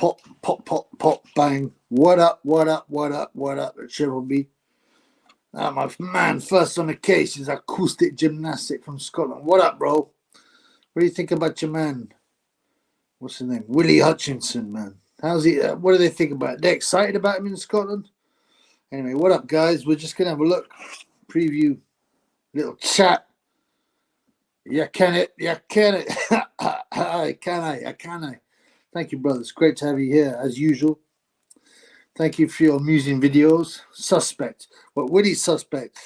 Pop, pop, pop, pop, bang. What up, what up, what up, what up, Triple B? My man, first on the case is Acoustic Gymnastic from Scotland. What up, bro? What do you think about your man? What's his name? Willie Hutchinson, man. How's he? What do they think about it? They're excited about him in Scotland? Anyway, what up, guys? We're just going to have a look. Preview. Little chat. Yeah, can it? Yeah, can it? Can I? Thank you, brothers. Great to have you here, as usual. Thank you for your amusing videos. Suspect. What Willie's suspect?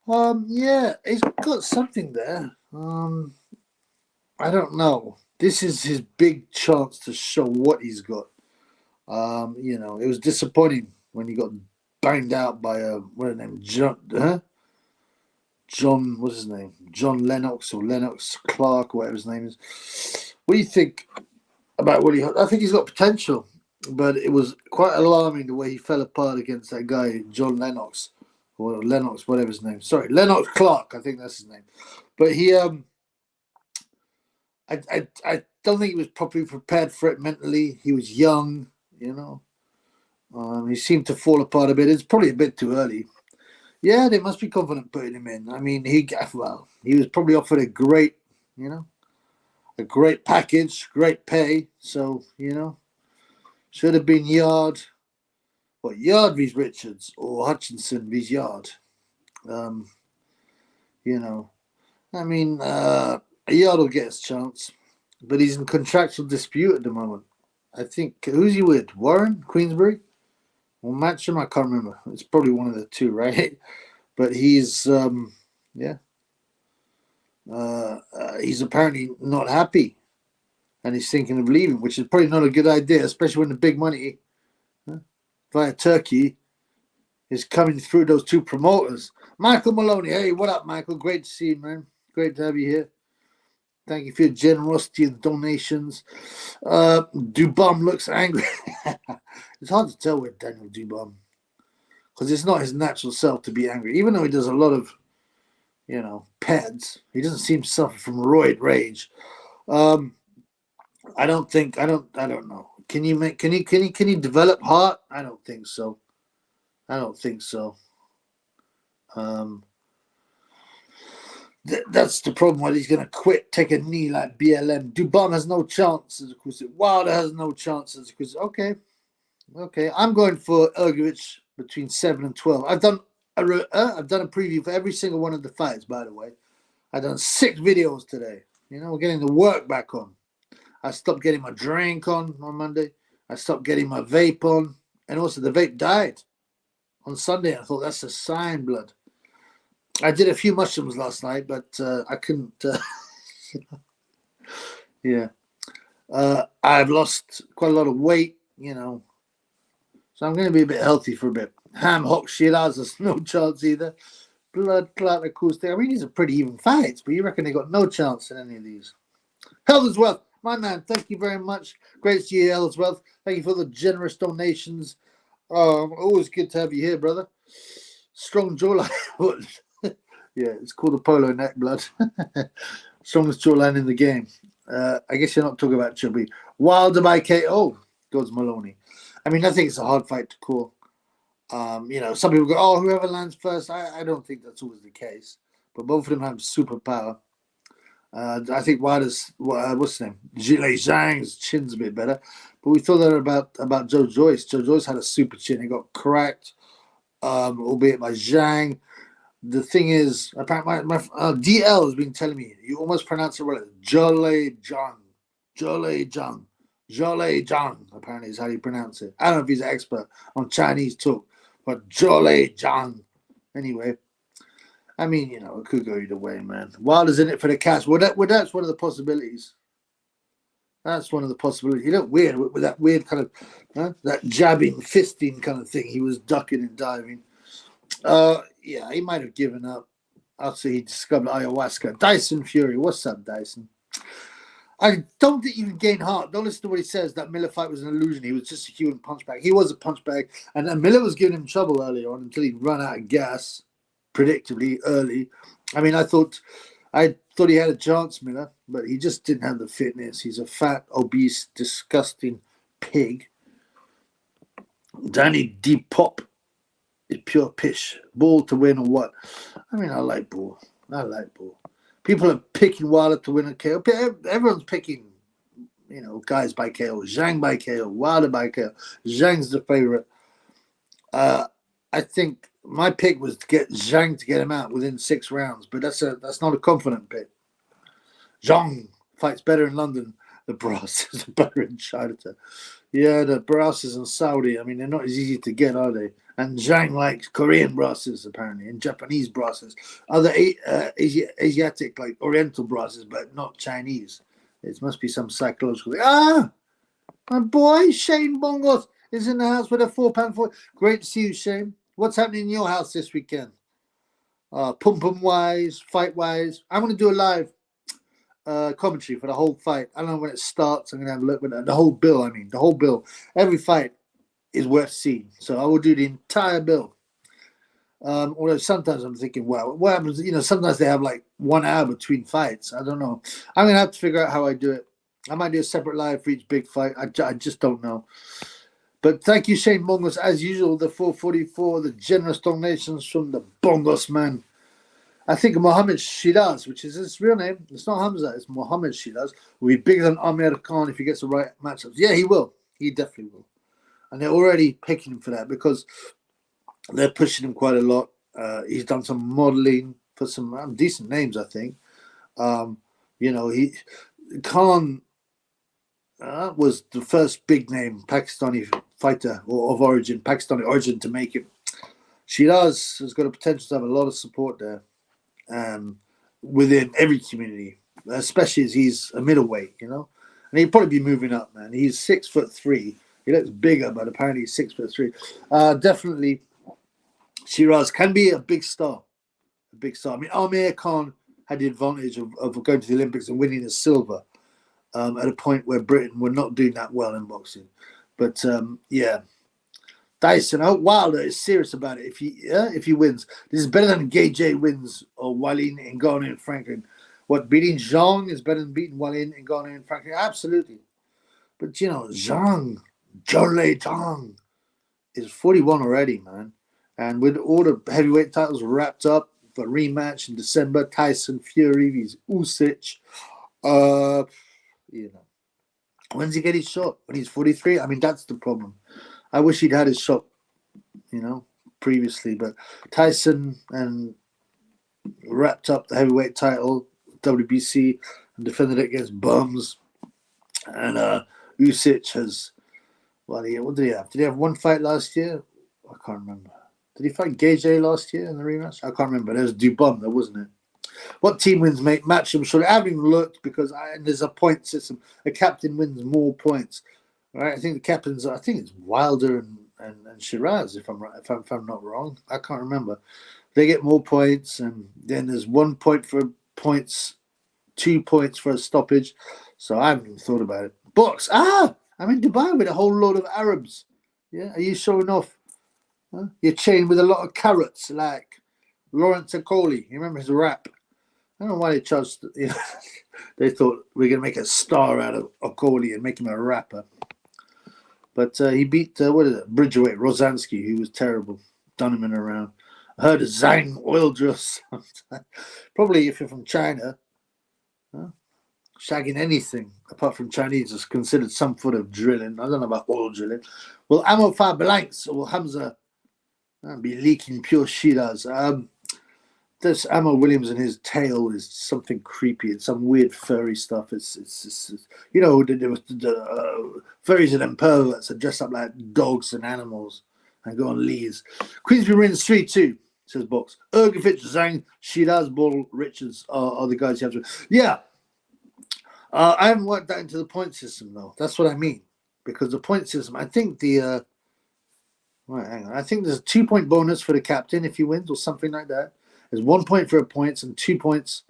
Yeah, he's got something there. I don't know. This is his big chance to show what he's got. You know, it was disappointing when he got banged out by what is his name? John, what's his name? John Lennox or Lennox Clark, or whatever his name is. What do you think about Willie? I think he's got potential, but it was quite alarming the way he fell apart against that guy, John Lennox, or Lennox, whatever his name. Sorry, Lennox Clark, I think that's his name. But he, I don't think he was properly prepared for it mentally. He was young, you know. He seemed to fall apart a bit. It's probably a bit too early. Yeah, they must be confident putting him in. I mean, he was probably offered a great, you know, a great package, great pay. So, you know, should have been Yard vs Richards or Hutchinson vs Yard. You know, I mean, Yard will get his chance, but he's in contractual dispute at the moment. I think, who's he with? Warren? Queensberry? Or Matchroom? I can't remember. It's probably one of the two, right? But he's, he's apparently not happy. And he's thinking of leaving, which is probably not a good idea, especially when the big money via Turkey is coming through those two promoters. Michael Maloney. Hey, what up, Michael? Great to see you, man. Great to have you here. Thank you for your generosity and donations. Dubom looks angry. It's hard to tell with Daniel Dubom because it's not his natural self to be angry. Even though he does a lot of, you know, pads, he doesn't seem to suffer from roid rage. I don't know. Can you develop heart? I don't think so. That's the problem. Why he's going to quit, take a knee like BLM. Dubon has no chance as a cruiser. Wilder has no chance as a cruiser. Okay. I'm going for Ergovich between 7 and 12. I've done a preview for every single one of the fights. By the way, I've done 6 videos today. You know, we're getting the work back on. I stopped getting my drink on Monday. I stopped getting my vape on, and also the vape died on Sunday. I thought that's a sign, blood. I did a few mushrooms last night, but I couldn't. Yeah. I've lost quite a lot of weight, you know. So I'm going to be a bit healthy for a bit. Ham Hock Shiraz has no chance either. Blood Clot Acoustic. I mean, these are pretty even fights, but you reckon they got no chance in any of these. Health as well. My man, thank you very much. Great to see you, Ellsworth. Thank you for the generous donations. Always good to have you here, brother. Strong jawline. Yeah, it's called a polo neck, blood. Strongest jawline in the game. I guess you're not talking about Chubby. Wilder by KO, goes Maloney. I mean, I think it's a hard fight to call. You know, some people go, oh, whoever lands first. I don't think that's always the case. But both of them have superpower. I think Wilder's, what's his name? Zhilei Zhang's chin's a bit better. But we thought that about Joe Joyce. Joe Joyce had a super chin. He got cracked, albeit by Zhang. The thing is, apparently, my DL has been telling me, you almost pronounce it right. Zhilei Zhang. Apparently is how you pronounce it. I don't know if he's an expert on Chinese talk, but Zhilei Zhang. Anyway, I mean, you know, it could go either way, man. Wilder's in it for the cash. Well, that's one of the possibilities. That's one of the possibilities. He looked weird with that weird kind of, that jabbing, fisting kind of thing. He was ducking and diving. Yeah, he might have given up after he discovered ayahuasca. Dyson Fury. What's up, Dyson? I don't think you can gain heart. Don't listen to what he says. That Miller fight was an illusion. He was just a human punchbag. He was a punchbag. And Miller was giving him trouble earlier on until he'd run out of gas, predictably early. I mean, I thought he had a chance, Miller, but he just didn't have the fitness. He's a fat, obese, disgusting pig. Danny Depop is pure pish. Bull to win or what? I mean, I like Bull. People are picking Wilder to win a KO. Everyone's picking, guys by KO. Zhang by KO. Wilder by KO. Zhang's the favorite. I think my pick was to get Zhang to get him out within 6 rounds, but that's not a confident pick. Zhang fights better in London. The brasses are better in Chinatown. Yeah, the brasses in Saudi, I mean, they're not as easy to get, are they? And Zhang likes Korean brasses, apparently, and Japanese brasses. Other Asiatic, like Oriental brasses, but not Chinese. It must be some psychological. My boy, Shane Bongos, is in the house with a £4 Great to see you, Shane. What's happening in your house this weekend? Pum-pum-wise, fight-wise. I'm going to do a live commentary for the whole fight. I don't know when it starts. I'm going to have a look at the whole bill. The whole bill. Every fight is worth seeing. So I will do the entire bill. Although sometimes I'm thinking, wow, what happens? Sometimes they have like 1 hour between fights. I don't know. I'm going to have to figure out how I do it. I might do a separate live for each big fight. I just don't know. But thank you, Shane Bongos. As usual, the 444, the generous donations from the Bongos man. I think Mohammed Shiraz, which is his real name, it's not Hamza, it's Mohammed Shiraz, will be bigger than Amir Khan if he gets the right matchups. Yeah, he will. He definitely will. And they're already picking him for that because they're pushing him quite a lot. He's done some modeling for some decent names, I think. Khan was the first big name Pakistani fighter or of origin, Pakistani origin to make it. Shiraz has got a potential to have a lot of support there. Within every community, especially as he's a middleweight, and he'd probably be moving up, man. He's 6'3". He looks bigger, but apparently he's 6'3". Definitely, Shiraz can be a big star. I mean, Amir Khan had the advantage of going to the Olympics and winning a silver at a point where Britain were not doing that well in boxing. But yeah. Dyson, Wilder is serious about it. If he wins, this is better than Gay wins or Wallin, Ngannou, and Franklin. What, beating Zhang is better than beating Wallin, Ngannou, and Franklin? Absolutely. But Zhang is 41 already, man. And with all the heavyweight titles wrapped up for rematch in December, Tyson Fury, he's Usyk. When's he get his shot? When he's 43? I mean, that's the problem. I wish he'd had his shot, previously. But Tyson and wrapped up the heavyweight title, WBC, and defended it against bums. And Usyk has, what did he have? Did he have one fight last year? I can't remember. Did he fight Gay last year in the rematch? I can't remember. There was Dubum, there wasn't it? What team wins, mate? Matchroom. Surely I haven't even looked because there's a point system. A captain wins more points. Right, I think the captains. I think it's Wilder and Shiraz. If I'm right, if I'm not wrong, I can't remember. They get more points, and then there's 1 point for points, 2 points for a stoppage. So I haven't even thought about it. Box. I'm in Dubai with a whole load of Arabs. Yeah, are you showing off? Huh? You're chained with a lot of carrots, like Lawrence Akoli. You remember his rap? I don't know why they chose. They thought we're going to make a star out of Akoli and make him a rapper. But he beat, Bridgerweight, Rosansky, who was terrible. Done him in a round. I heard of Zhang oil drill. Probably if you're from China, shagging anything apart from Chinese is considered some sort of drilling. I don't know about oil drilling. Will Ammo fire blanks or will Hamza be leaking pure Shiraz? This Ammo Williams and his tail is something creepy. It's some weird furry stuff. It's there was the furries and perverts that dress up like dogs and animals and go on leads. Queensberry wins 3-2, says Box. Ergovich, Zhang, Shiraz, Ball, Richards are the guys you have to. Yeah. I haven't worked that into the point system though. That's what I mean. Because the point system, I think hang on. I think there's a 2-point bonus for the captain if he wins or something like that. There's 1 point for a points and 2 points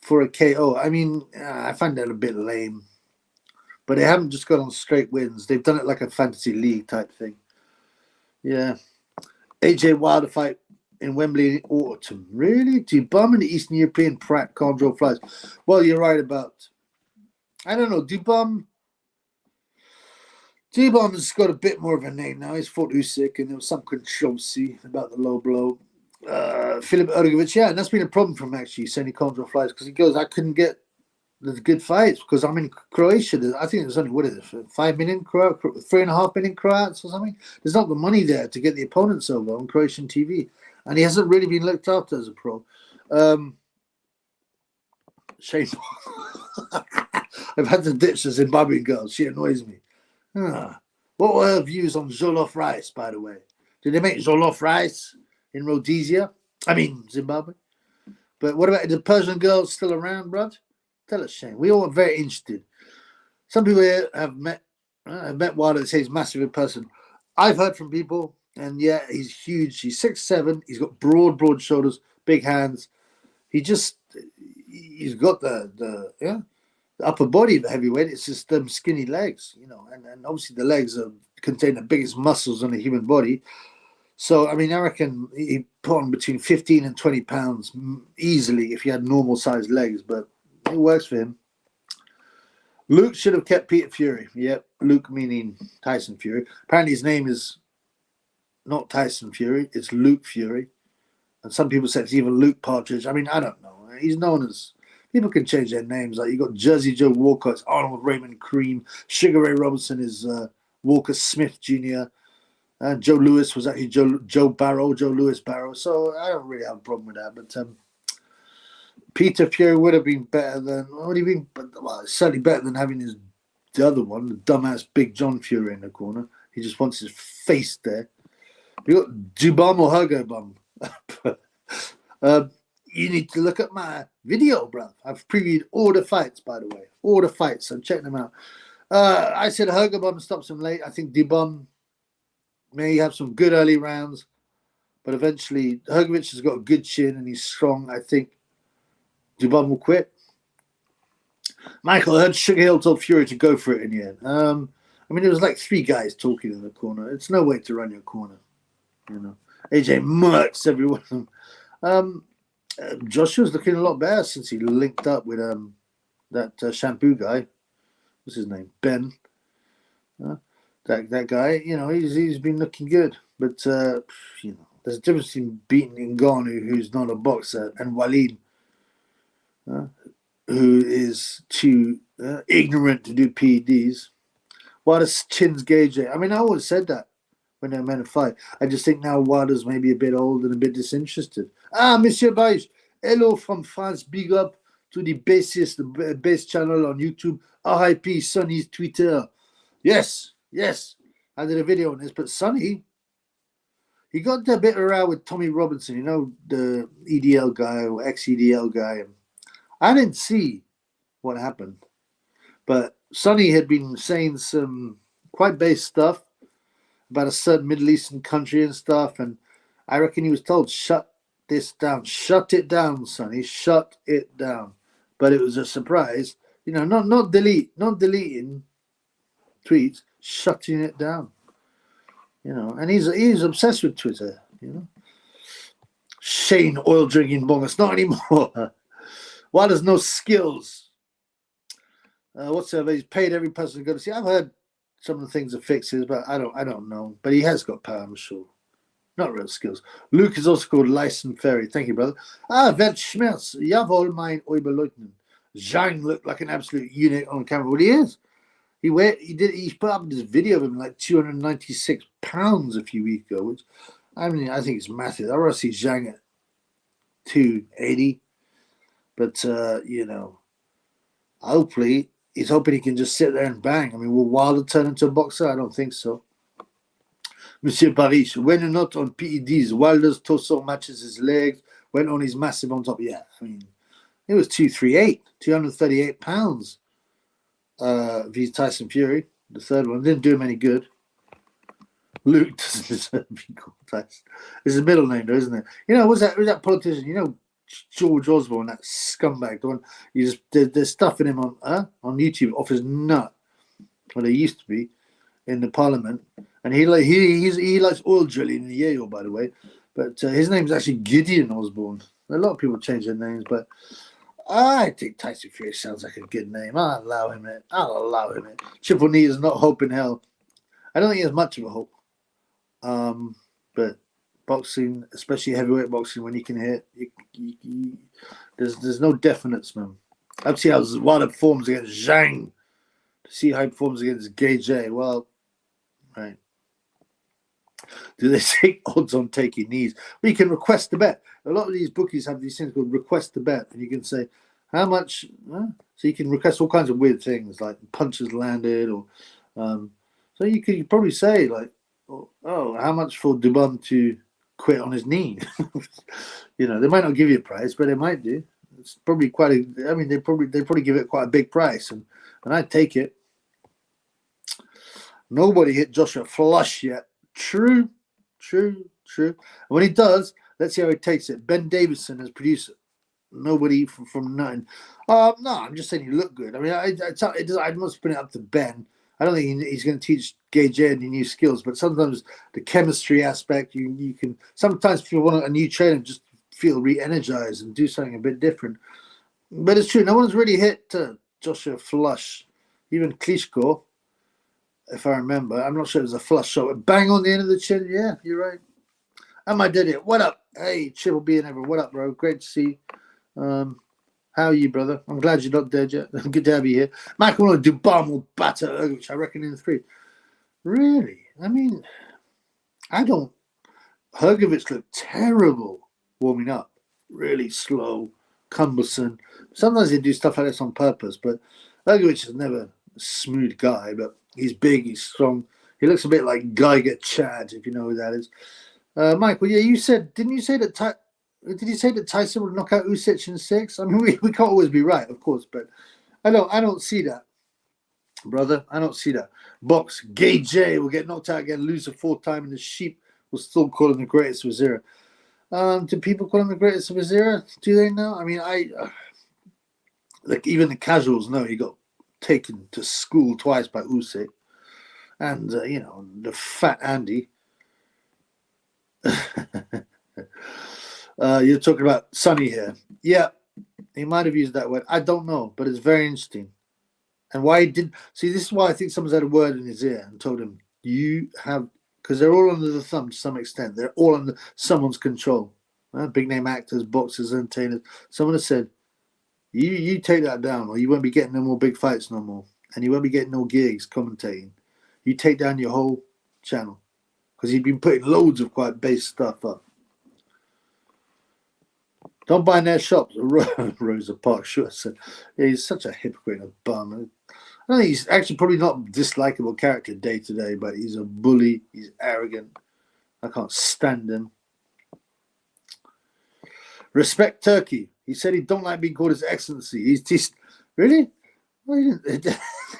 for a KO. I mean, I find that a bit lame. But they haven't just got on straight wins. They've done it like a fantasy league type thing. Yeah. AJ Wilder fight in Wembley in autumn. Really? Dubum and the Eastern European Pratt can't draw flies. Well, you're right about... I don't know. Dubum... T-Bomb has got a bit more of a name now. He's fought Usyk, and there was some controversy about the low blow. Philip Ergovic, yeah, and that's been a problem for him, actually, saying he can't draw flights, because he goes, I couldn't get the good fights because I'm in Croatia. I think there's only, what is it, 5 million, 3.5 million Croats or something. There's not the money there to get the opponents over on Croatian TV, and he hasn't really been looked after as a pro. Shane, I've had to ditch the Zimbabwean girl. She annoys me. What were her views on jollof rice, by the way? Did they make jollof rice in Rhodesia? I mean, Zimbabwe. But what about the Persian girls still around, bruv? Tell us, Shane. We all are very interested. Some people here have met Wilder that say he's massive in person. I've heard from people, and yeah, he's huge. He's 6'7". He's got broad shoulders, big hands. He's got the upper body of a heavyweight. It's just them skinny legs, and obviously the legs contain the biggest muscles in the human body. So, I mean, I reckon he put on between 15 and 20 pounds easily if he had normal sized legs, but it works for him. Luke should have kept Peter Fury. Yep, Luke meaning Tyson Fury. Apparently his name is not Tyson Fury, it's Luke Fury. And some people say it's even Luke Partridge. I mean, I don't know. He's known as... People can change their names. Like, you got Jersey Joe Walker, it's Arnold Raymond Cream. Sugar Ray Robinson is Walker Smith Jr. Joe Lewis was actually Joe Lewis Barrow. So I don't really have a problem with that. But Peter Fury would have been better than... What do you mean? Well, certainly better than having the other one, the dumbass Big John Fury in the corner. He just wants his face there. You got Dubum or Hergo Bum. You need to look at my video, bruv. I've previewed all the fights, by the way. All the fights. I'm checking them out. I said Hergo stops him late. I think Dubum may have some good early rounds, but eventually Hergovic has got a good chin and he's strong. I think Dubum will quit. Michael, I heard Sugar Hill told Fury to go for it in the end. I mean, there was like 3 guys talking in the corner. It's no way to run your corner, AJ murks everyone. Joshua's looking a lot better since he linked up with that shampoo guy. What's his name? Ben. That guy, he's been looking good. But there's a difference between beating Ngannou, who's not a boxer, and Waleed, who is too ignorant to do PEDs. Wilder's chin's gauge. I mean, I always said that when they're meant to fight. I just think now Wilder's maybe a bit old and a bit disinterested. Monsieur Baïch, hello from France. Big up to the best channel on YouTube. RIP Sonny's Twitter. Yes. I did a video on this, but Sonny, he got into a bit of a row with Tommy Robinson, the EDL guy or ex-EDL guy. I didn't see what happened, but Sonny had been saying some quite base stuff about a certain Middle Eastern country and stuff, and I reckon he was told, shut this down. Shut it down, Sonny. Shut it down. But it was a surprise. Not deleting tweets, shutting it down. And he's obsessed with Twitter, Shane oil drinking bonus, not anymore. Why there's no skills? Whatsoever, he's paid every person to go to see. I've heard some of the things are fixes, but I don't know. But he has got power, I'm sure. Not real skills. Luke is also called Lyson Ferry. Thank you, brother. Welt Schmerz. Jawohl, mein Oberleutnant. Zhang looked like an absolute unit on camera. Well, he is. He put up this video of him like 296 pounds a few weeks ago, which I think it's massive. I want to see Zhang at 280. But hopefully he's hoping he can just sit there and bang. I mean, will Wilder turn into a boxer? I don't think so. Monsieur Paris, when not on PEDs, Wilder's torso matches his legs, went on his massive on top. Yeah, I mean, it was 238 pounds. V's Tyson Fury, the third one, didn't do him any good. Luke doesn't deserve to be called Tyson. It's his middle name, though, isn't it? Was that politician? George Osborne, that scumbag, the one they're stuffing him on YouTube off his nut. Well, they used to be in the Parliament, and he likes oil drilling in Yale, by the way. But his name's actually Gideon Osborne. A lot of people change their names, but I think Tyson Fury sounds like a good name. I'll allow him it. Triple knee is not hope in hell. I don't think he has much of a hope. But boxing, especially heavyweight boxing, when you can hit, there's no definites, man. I've seen how Wilder performs against Zhang. To see how he performs against Gage. Well, right. Do they take odds on taking these? Well, you can request a bet. A lot of these bookies have these things called request a bet, and you can say how much. So you can request all kinds of weird things like punches landed, or so you could probably say like, oh, how much for Dubon to quit on his knee? You know, they might not give you a price, but they might do. It's probably quite a. I mean, they probably give it quite a big price, and I'd take it. Nobody hit Joshua flush yet. True. And when he does, let's see how he takes it. Ben Davison as producer. Nobody from nothing. No, I'm just saying you look good. I mean, I must put it up to Ben. I don't think he's going to teach Gage any new skills, but sometimes the chemistry aspect, you can sometimes if you want a new trainer, just feel re-energized and do something a bit different. But it's true. No one's really hit Joshua flush. Even Klitschko, if I remember. I'm not sure it was a flush shot. Bang on the end of the chin. Yeah, you're right. And my daddy, what up? Hey, Triple B and everyone. What up, bro? Great to see you. How are you, brother? I'm glad you're not dead yet. Good to have you here. Michael Dubon will batter Ergovic, I reckon, in 3. Really? I mean, I don't. Hergovich looked terrible warming up. Really slow, cumbersome. Sometimes they do stuff like this on purpose, but Ergovic is never a smooth guy, but he's big, he's strong. He looks a bit like Geiger Chad, if you know who that is. Michael, yeah, you said, didn't you say that did you say that Tyson would knock out Usyk in 6? I mean, we can't always be right, of course, but I don't see that, brother. I don't see that. Box, Gage will get knocked out again, lose a 4th time, and the sheep will still call him the greatest of his era. Do people call him the greatest of his era? Do they know? I mean, like even the casuals know he got taken to school twice by Usyk, and you know, the fat Andy. You're talking about Sonny here. Yeah, he might have used that word. I don't know, but it's very interesting. And why he did see, this is why I think someone's had a word in his ear and told him, you have, because they're all under the thumb to some extent. They're all under someone's control. Big name actors, boxers, entertainers. Someone has said, you take that down, or you won't be getting no more big fights no more, and you won't be getting no gigs commentating. You take down your whole channel, because he'd been putting loads of quite base stuff up. Don't buy in their shops. Rosa Parks sure said, yeah, he's such a hypocrite and a bum. I think he's actually probably not a dislikable character day to day, but he's a bully. He's arrogant. I can't stand him. Respect Turkey. He said he don't like being called His Excellency. He's just really. Well,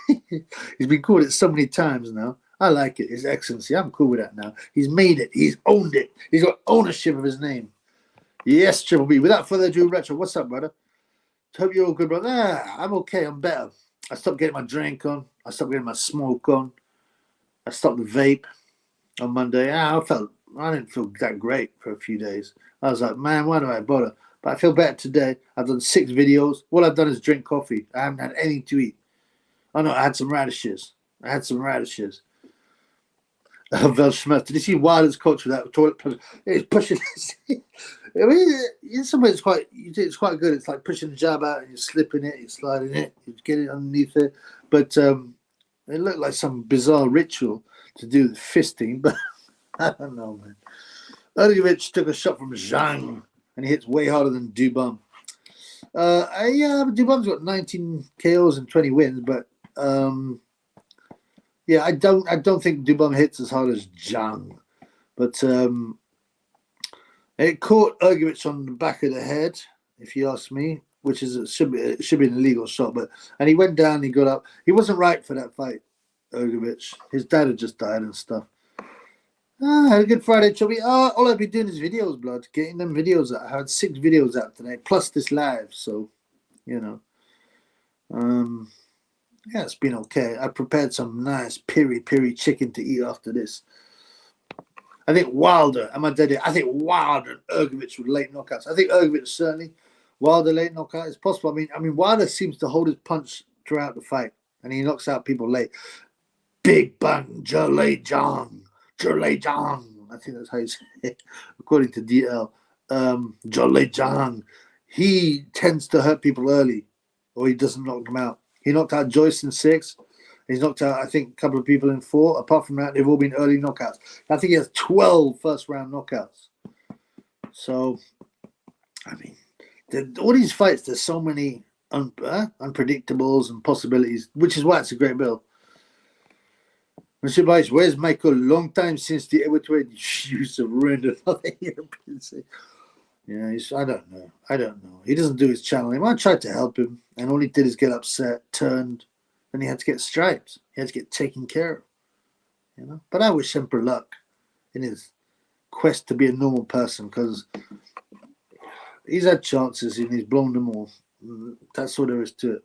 he's been called it so many times now. I like it, His Excellency. I'm cool with that now. He's made it. He's owned it. He's got ownership of his name. Yes, Triple B. Without further ado, Retro, what's up, brother? Hope you're all good, brother. I'm okay. I'm better. I stopped getting my drink on. I stopped getting my smoke on. I stopped the vape on Monday. I didn't feel that great for a few days. I was like, man, why do I bother? But I feel better today. I've done 6 videos. All I've done is drink coffee. I haven't had anything to eat. Oh, no, I had some radishes. Vel Schmerz. Did you see Wilder's coach with that toilet? It's pushing. I mean, in some ways, it's quite good. It's like pushing the jab out and you're slipping it, you're sliding it, you get it underneath it. But it looked like some bizarre ritual to do with fisting. But I don't know, man. Ergovic took a shot from Zhang and he hits way harder than Dubon. Yeah, Dubon's got 19 KOs and 20 wins, but yeah, I don't think Dubon hits as hard as Zhang. But it caught Ergovic on the back of the head, if you ask me, which is should be an illegal shot. And he went down, he got up. He wasn't right for that fight, Ergovic. His dad had just died and stuff. Had a good Friday, Chubby. All I've been doing is videos, blood. Getting them videos out. I had 6 videos out today, plus this live. So, you know. Yeah, it's been okay. I prepared some nice piri chicken to eat after this. I think Wilder, and and Ergovic with late knockouts. I think Ergovic certainly. Wilder late knockout is possible. I mean Wilder seems to hold his punch throughout the fight, and he knocks out people late. Big Bang Jalejang. I think that's how you say it, according to DL. Jalejang. He tends to hurt people early, or he doesn't knock them out. He knocked out Joyce in 6. He's knocked out, I think, a couple of people in 4. Apart from that, they've all been early knockouts. I think he has 12 first-round knockouts. So, I mean, all these fights, there's so many unpredictables and possibilities, which is why it's a great bill. Mr. Bice, where's Michael? Long time since the heavyweight used to ruin another European scene. Yeah, I don't know. He doesn't do his channeling. I tried to help him, and all he did is get upset, turned, and he had to get stripes. He had to get taken care of. But I wish him luck in his quest to be a normal person, because he's had chances and he's blown them all. That's all there is to it.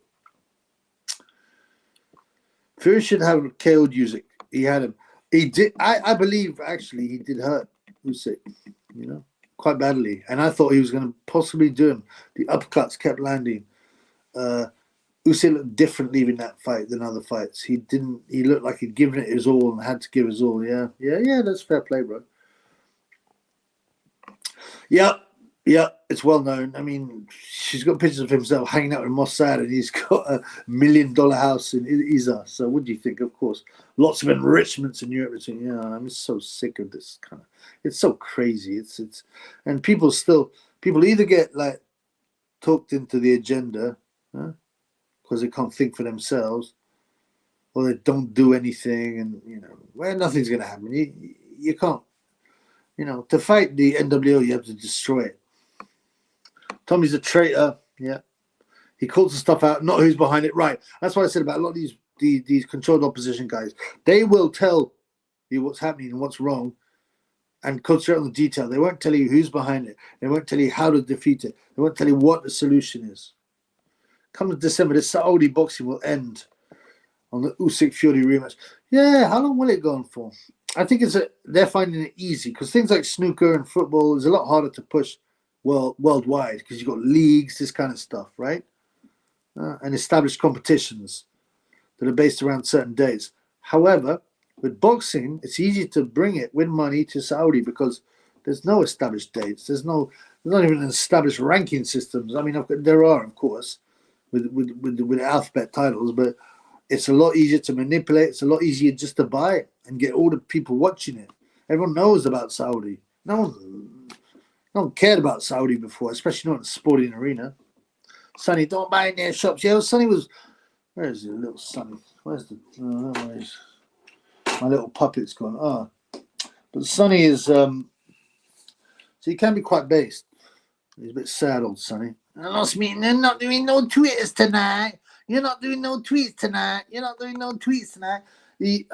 Fury should have KO'd Usyk. He had him. He did. I believe actually he did hurt Usyk, quite badly. And I thought he was going to possibly do him. The uppercuts kept landing. Usyk looked different leaving that fight than other fights. He didn't. He looked like he'd given it his all and had to give his all. Yeah. That's fair play, bro. Yeah, it's well known. I mean, she's got pictures of himself hanging out with Mossad, and he's got $1 million house in Isa. So what do you think? Of course, lots of enrichments in Europe. I'm so sick of this kind of. It's so crazy. It's and people either get like talked into the agenda because they can't think for themselves, or they don't do anything, and nothing's going to happen. You can't. To fight the NWO, you have to destroy it. Tommy's a traitor. Yeah. He calls the stuff out, not who's behind it. Right. That's what I said about a lot of these controlled opposition guys. They will tell you what's happening and what's wrong and concentrate on the detail. They won't tell you who's behind it. They won't tell you how to defeat it. They won't tell you what the solution is. Come to December, the Saudi boxing will end on the Usyk Fury rematch. Yeah, how long will it go on for? I think they're finding it easy because things like snooker and football is a lot harder to push worldwide because you've got leagues, this kind of stuff, right? And established competitions that are based around certain dates. However, with boxing, it's easy to bring it with money to Saudi because there's no established dates. There's not even an established ranking systems. I mean, there are, of course, with alphabet titles, but it's a lot easier to manipulate. It's a lot easier just to buy it and get all the people watching it. Everyone knows about Saudi. No one cared about Saudi before, especially not in the sporting arena. Sonny, don't buy in their shops. Yeah, Sonny was. Where is it, little Sonny? Where's my little puppet's gone? But Sonny is. So he can be quite based. He's a bit sad, old Sonny. I lost me. They're not doing no tweets tonight. You're not doing no tweets tonight. Like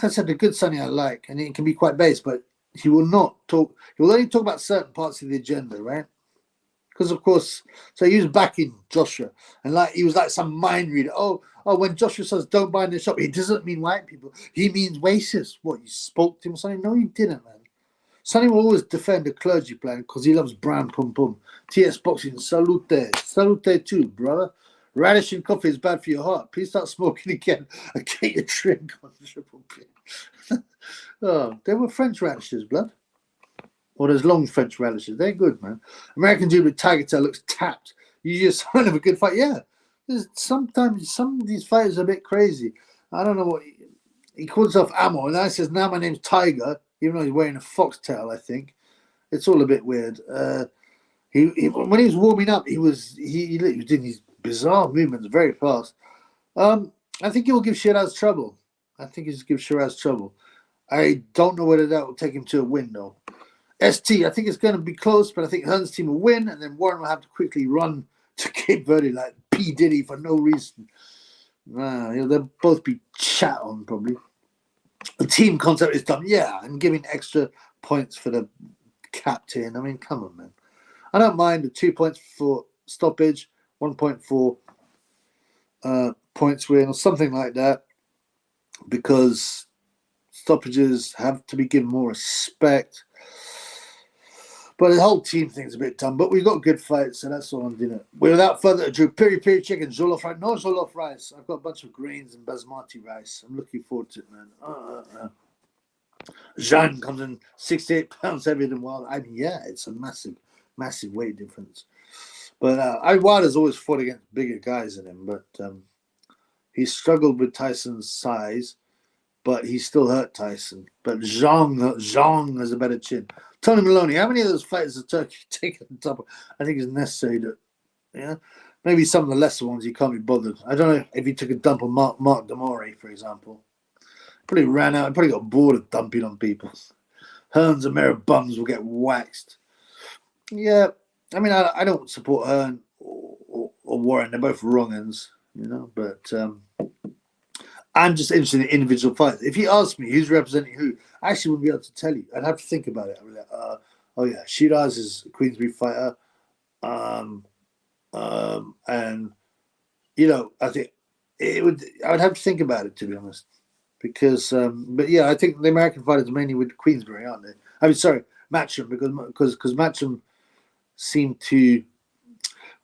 I said, the good Sonny I like, and it can be quite based, but he will not talk. He will only talk about certain parts of the agenda, right? Because of course, so he was backing Joshua, and like he was like some mind reader. Oh, when Joshua says don't buy in the shop, he doesn't mean white people. He means racists. What, you spoke to him, Sonny? No, you didn't, man. Sonny will always defend the clergy plan because he loves brown pum pum. TS Boxing, salute too, brother. Radish and coffee is bad for your heart. Please start smoking again and get your drink on Triple P. They were French radishes, blood. Or those long French radishes. They're good, man. American dude with tiger tail looks tapped. You just sign of a good fight. Yeah. Sometimes some of these fighters are a bit crazy. I don't know what he calls himself Ammo, and then he says, now my name's Tiger, even though he's wearing a foxtail, I think. It's all a bit weird. He when he was warming up, he was doing these bizarre movements very fast. I think he will give Shiraz trouble. I don't know whether that will take him to a win, though. ST, I think it's going to be close, but I think Hearn's team will win, and then Warren will have to quickly run to Cape Verde like P. Diddy for no reason. They'll both be chat on, probably. The team concept is done, yeah, and giving extra points for the captain. I mean, come on, man. I don't mind the 2 points for stoppage, 1 point for points win, or something like that, because stoppages have to be given more respect. But the whole team thing's a bit dumb. But we got good fights, so that's all I'm doing. Without further ado, piri chicken, jollof rice. No jollof rice. I've got a bunch of grains and basmati rice. I'm looking forward to it, man. Jean comes in 68 pounds heavier than Wilder. I mean, yeah, it's a massive weight difference. But Wilder's always fought against bigger guys than him. But he struggled with Tyson's size, but he still hurt Tyson. But Zhang has a better chin. Tony Maloney, how many of those fighters has Turkey taken on top of? I think it's necessary that, maybe some of the lesser ones you can't be bothered. I don't know if he took a dump on Mark Damore, for example. Probably ran out. Probably got bored of dumping on people. Hearns and Mera bums will get waxed. Yeah, I mean, I don't support Hearn or Warren. They're both wrong ends, But I'm just interested in individual fights. If you ask me who's representing who, I actually wouldn't be able to tell you. I'd have to think about it. I'd be like, oh yeah, Shiraz is a Queensberry fighter. And I think I would have to think about it, to be honest. Because, but yeah, I think the American fighters are mainly with Queensberry, aren't they? I mean, sorry, Matchroom, because Matchroom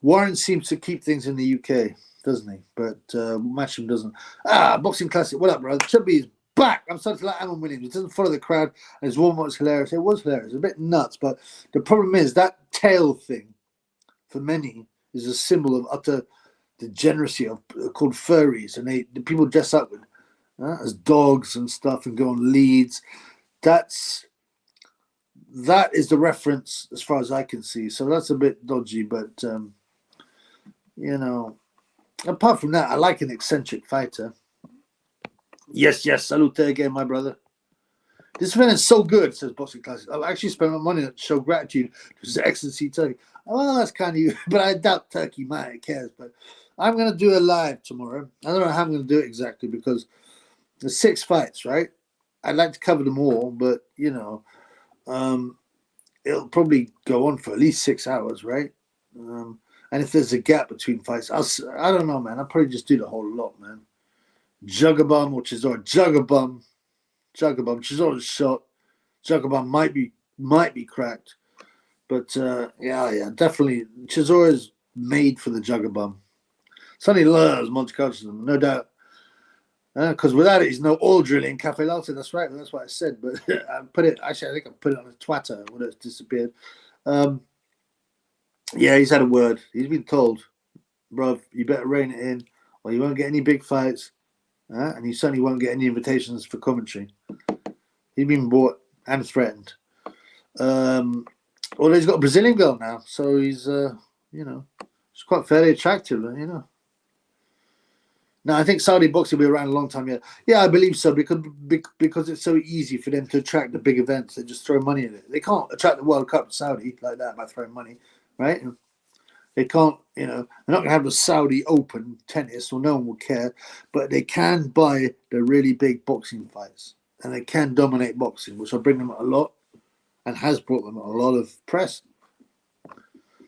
Warren seems to keep things in the UK, doesn't he? But Matchroom doesn't. Boxing Classic, what up, bro? Chubby is back. I'm starting to like Ammon Williams. He doesn't follow the crowd, and his warm-up was hilarious. It was hilarious. A bit nuts, but the problem is that tail thing, for many, is a symbol of utter degeneracy called furries, and the people dress up with as dogs and stuff and go on leads. That is the reference as far as I can see. So that's a bit dodgy, but apart from that, I like an eccentric fighter. Yes, salute again, my brother. This event is so good, says Boxing Classic. I've actually spent my money to show gratitude to His Excellency Turkey. Well, that's kind of you, but I doubt Turkey might cares. But I'm going to do a live tomorrow. I don't know how I'm going to do it exactly because there's 6 fights, right? I'd like to cover them all, but, it'll probably go on for at least 6 hours, right? And if there's a gap between fights, I don't know, man. I'll probably just do the whole lot, man. Jugabum or Chisora. Jugabum. Chisora's shot. Jugabum might be cracked. But, yeah, definitely. Chisora's made for the Jugabum. Sonny loves multiculturalism, no doubt. Because without it, he's no oil drilling Cafe Latte. That's right. That's what I said. But I think I put it on a Twitter when it's disappeared. Yeah, he's had a word. He's been told, bruv, you better rein it in or you won't get any big fights. And you certainly won't get any invitations for commentary. He's been bought and threatened. Well, he's got a Brazilian girl now. So he's, she's quite fairly attractive, No, I think Saudi boxing will be around a long time. Yeah, I believe so because it's so easy for them to attract the big events. They just throw money at it. They can't attract the World Cup in Saudi like that by throwing money, right? They can't, they're not going to have the Saudi Open tennis, or no one will care. But they can buy the really big boxing fights, and they can dominate boxing, which will bring them a lot, and has brought them a lot of press.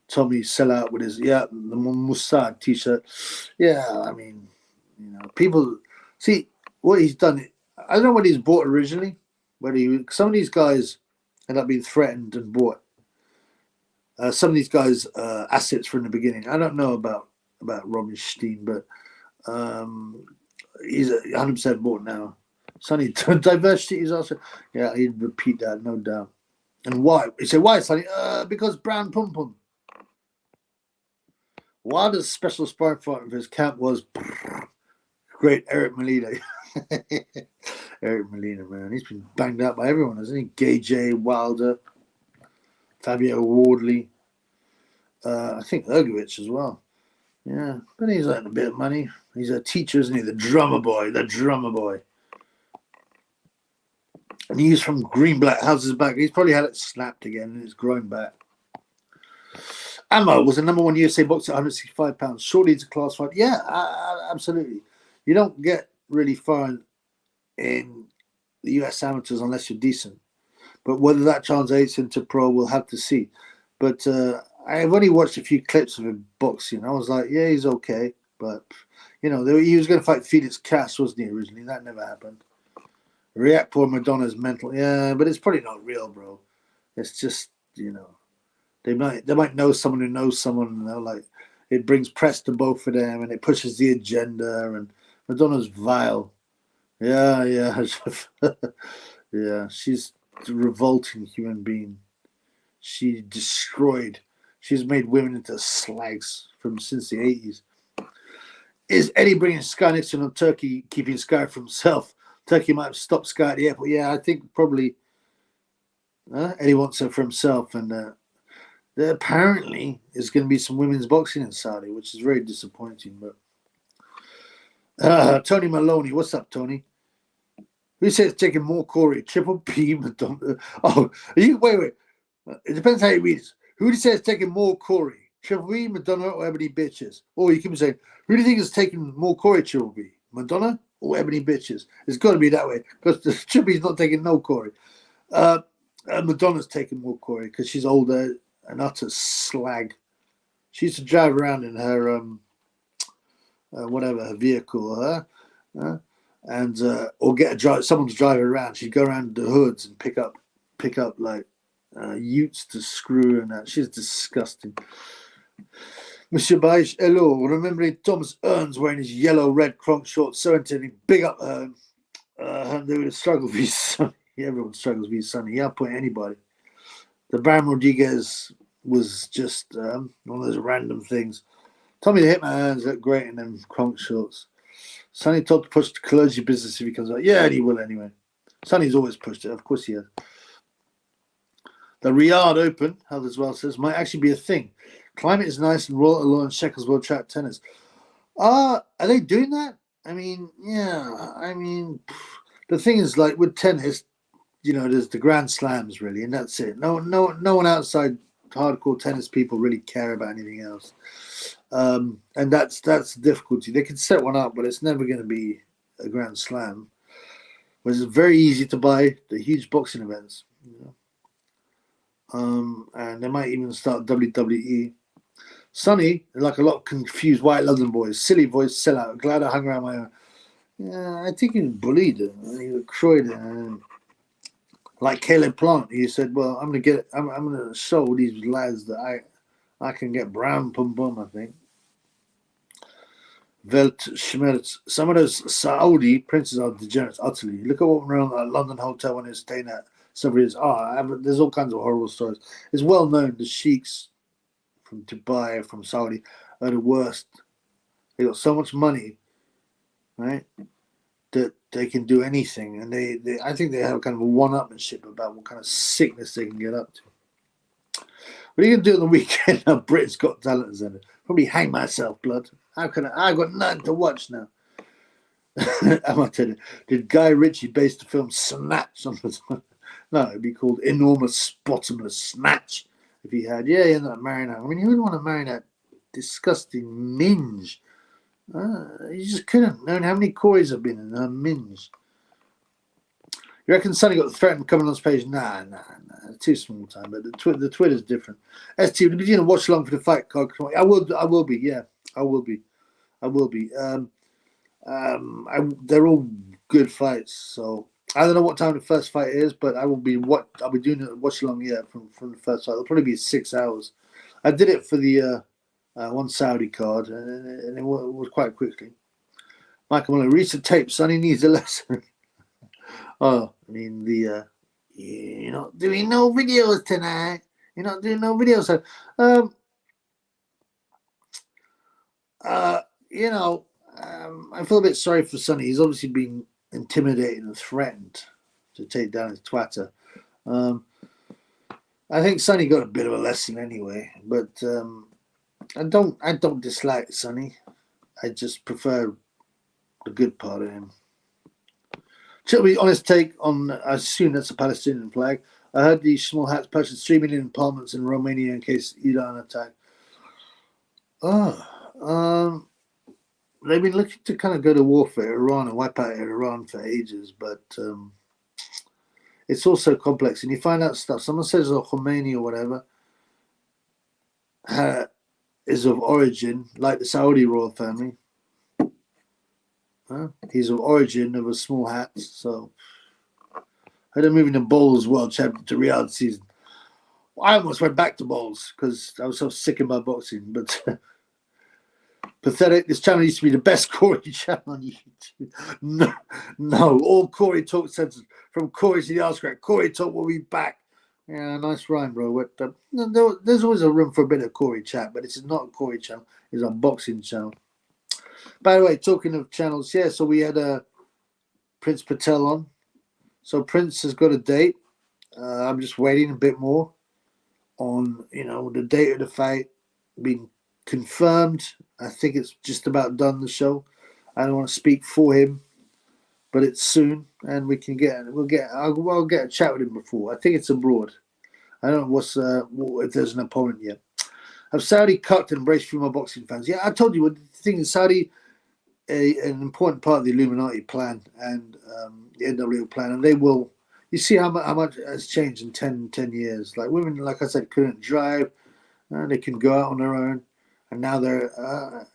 Tommy sell out with his the Mossad t-shirt. Yeah, I mean. People see what he's done. I don't know what he's bought originally. Some of these guys end up being threatened and bought. Some of these guys assets from the beginning. I don't know about Robin Steen, but he's 100% bought now. Sonny, diversity is also he'd repeat that, no doubt. And why? He said, why, Sonny? Because Brown Pum Pum. Wilder's special sparring partner for his camp was great Eric Molina. Eric Molina, man. He's been banged out by everyone, hasn't he? Gay J, Wilder, Fabio Wardley. I think Ergovich as well. Yeah, but he's earning a bit of money. He's a teacher, isn't he? The drummer boy. And he's from Greenblatt. How's his back? He's probably had it snapped again and it's growing back. Ammo was the number 1 USA boxer at 165 pounds. Surely it's a class fight. Yeah, absolutely. You don't get really far in the US amateurs unless you're decent. But whether that translates into pro, we'll have to see. But I've only watched a few clips of him boxing. I was like, yeah, he's okay. But, he was going to fight Felix Cass, wasn't he, originally? That never happened. React for Madonna's mental. Yeah, but it's probably not real, bro. It's just, They might know someone who knows someone. Like it brings press to both of them, and it pushes the agenda. And Madonna's vile. Yeah, yeah, yeah. She's a revolting human being. She destroyed. She's made women into slags since the 80s. Is Eddie bringing Sky Nixon on Turkey, keeping Sky for himself? Turkey might have stopped Sky at the airport. Yeah, I think probably Eddie wants her for himself. And there apparently is going to be some women's boxing in Saudi, which is very disappointing. But Tony Maloney, what's up, Tony? Who says taking more Corey? Triple P, Madonna. Oh, wait. It depends how you read it. Who says taking more Corey? Triple B, Madonna, or Ebony Bitches? Or you can be saying, who do you think is taking more Corey, Triple B? Madonna or Ebony Bitches? It's got to be that way because the Triple B's not taking no Corey. Madonna's taking more Corey because she's older, an utter slag. She used to drive around in her her vehicle, and or get someone to drive her around. She'd go around the hoods and pick up like utes to screw and that. She's disgusting. Monsieur Baich, hello. Remembering Thomas Earns wearing his yellow-red crunk shorts, so entertaining. Big up her. They would struggle to be sunny. Everyone struggles to be sunny. You can't point anybody. The Baron Rodriguez was just one of those random things. Tommy the Hitman Earns look great in them crunk shorts. Sonny told to push the clergy business if he comes out. Yeah, and he will anyway. Sonny's always pushed it. Of course he has. The Riyadh Open, held as well says, might actually be a thing. Climate is nice and Royal Allure and Shekels will attract tennis. Are they doing that? I mean, yeah. I mean, the thing is, like with tennis, there's the Grand Slams really, and that's it. No one outside hardcore tennis people really care about anything else. And that's the difficulty. They can set one up, but it's never going to be a Grand Slam. Whereas it's very easy to buy the huge boxing events. And they might even start WWE. Sonny, like a lot of confused white London boys, silly voice, sellout. Glad I hung around my own. Yeah, I think he was bullied. He was croyded. Like Caleb Plant, he said, "Well, I'm gonna show these lads that I can get brown pum pum." I think. Welt Schmerz. Some of those Saudi princes are degenerates utterly. Look at what went around at London hotel when they were staying at several years. There's all kinds of horrible stories. It's well known the sheiks from Dubai, from Saudi, are the worst. They got so much money, right, that they can do anything, and I think they have kind of a one-upmanship about what kind of sickness they can get up to. What are you gonna do on the weekend? Now Britain's Got Talent is in it. Probably hang myself, blood. How can I got nothing to watch now. I'm not telling you. Did Guy Ritchie base the film Snatch on the No, it'd be called Enormous Bottomless Snatch if he had. Yeah, you're not marrying that. I mean, you wouldn't want to marry that disgusting minge. You just couldn't. Knowing how many Corys have been in her minge. You reckon Sonny got threatened coming on his page? Nah. Too small time. But the Twitter's different. ST, would you going to watch along for the fight card? I will be. Yeah, I will be. They're all good fights. So I don't know what time the first fight is, but I'll be doing a watch along from the first fight. It'll probably be 6 hours. I did it for the one Saudi card, and it was quite quickly. Michael Muller, read the tape. Sonny needs a lesson. Oh, I mean you're not doing no videos tonight. You're not doing no videos. So, I feel a bit sorry for Sonny. He's obviously been intimidated and threatened to take down his twatter. I think Sonny got a bit of a lesson anyway, but I don't dislike Sonny. I just prefer the good part of him. Shall we honest take on? I assume that's a Palestinian flag. I heard these small hats purchased 3 million apartments in Romania in case Iran attack. They've been looking to kind of go to war for Iran and wipe out Iran for ages, but it's also complex. And you find out stuff. Someone says Khomeini or whatever is of origin, like the Saudi royal family. He's of origin of a small hat. So I had him moving the Bowls World Championship to Riyadh season. I almost went back to bowls because I was so sick of my boxing. But pathetic. This channel used to be the best Corey channel on YouTube. No, all Corey talk senses from Corey to the Oscar. Corey talk will be back. Yeah, nice rhyme, bro. But, there's always a room for a bit of Corey chat, but this is not a Corey channel. It's a boxing channel. By the way, talking of channels, yeah, so we had Prince Patel on. So Prince has got a date. I'm just waiting a bit more on, the date of the fight being confirmed. I think it's just about done, the show. I don't want to speak for him, but it's soon, and I'll get a chat with him before. I think it's abroad. I don't know if there's an opponent yet. Have Saudi cut and embraced female boxing fans? Yeah, I told you, the thing is, Saudi, an important part of the Illuminati plan and the NWO plan, and they will. You see how much has changed in 10 years. Like women, like I said, couldn't drive. They can go out on their own, and now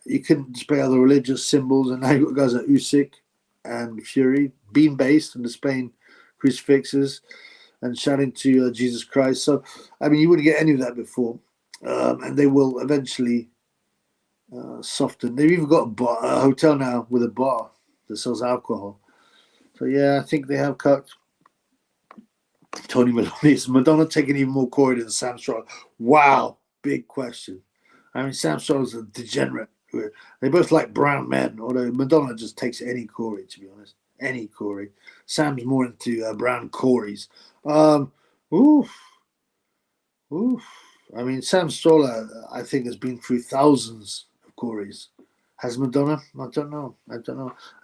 you couldn't display other religious symbols, and now you've got guys like Usyk and Fury being based and displaying crucifixes and shouting to Jesus Christ. So, I mean, you wouldn't get any of that before, and they will eventually soften. They've even got a hotel now with a bar that sells alcohol. So yeah, I think they have cut. Tony Maloney, is Madonna taking even more Corey than Sam Stroll? Wow, big question. I mean, Sam Stroll's a degenerate. They both like brown men, although Madonna just takes any Corey, to be honest. Any Corey. Sam's more into brown Corys. Oof. I mean, Sam Stroll, I think, has been through thousands of Corys. Has Madonna? I don't know. I'd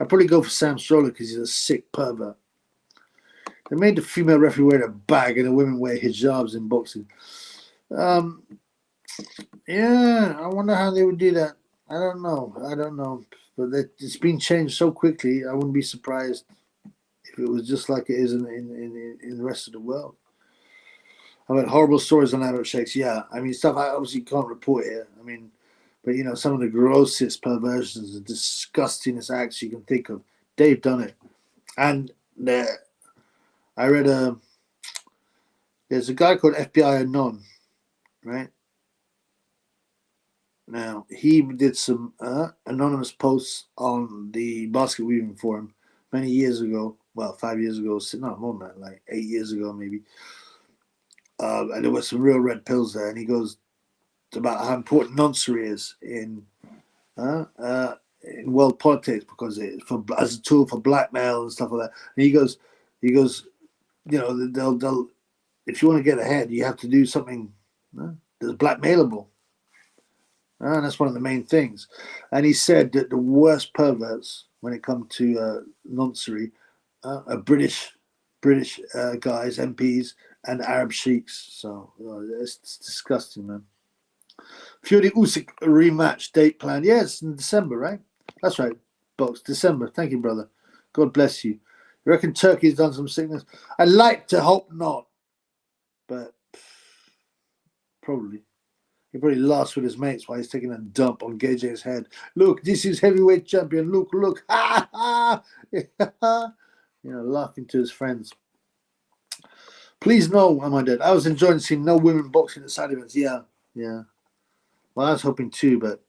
probably go for Sam Stroll because he's a sick pervert. They made the female referee wear a bag and the women wear hijabs in boxing. Yeah, I wonder how they would do that. I don't know. But it's been changed so quickly, I wouldn't be surprised if it was just like it is in the rest of the world. I've had horrible stories on adult shakes. Yeah, I mean, stuff I obviously can't report here. I mean, but some of the grossest perversions and disgustingest acts you can think of, they've done it. And I read there's a guy called FBI Anon, right? Now, he did some anonymous posts on the basket weaving forum many years ago. Well, 5 years ago, not more than that, like 8 years ago, maybe. And there were some real red pills there. And he goes about how important noncery is in world politics because as a tool for blackmail and stuff like that. And he goes, they'll if you want to get ahead, you have to do something that's blackmailable. And that's one of the main things. And he said that the worst perverts when it comes to noncery are British guys, MPs, and Arab sheiks. So it's disgusting, man. Fury Usyk rematch date planned. Yeah, it's in December, right? That's right, Box. December. Thank you, brother. God bless you. You reckon Turkey's done some sickness? I'd like to hope not, but probably. He probably laughs with his mates while he's taking a dump on Gage's head. Look, this is heavyweight champion. Look. Ha ha. Laughing to his friends. Please no, am I dead? I was enjoying seeing no women boxing at side events. Yeah. Well, I was hoping too, but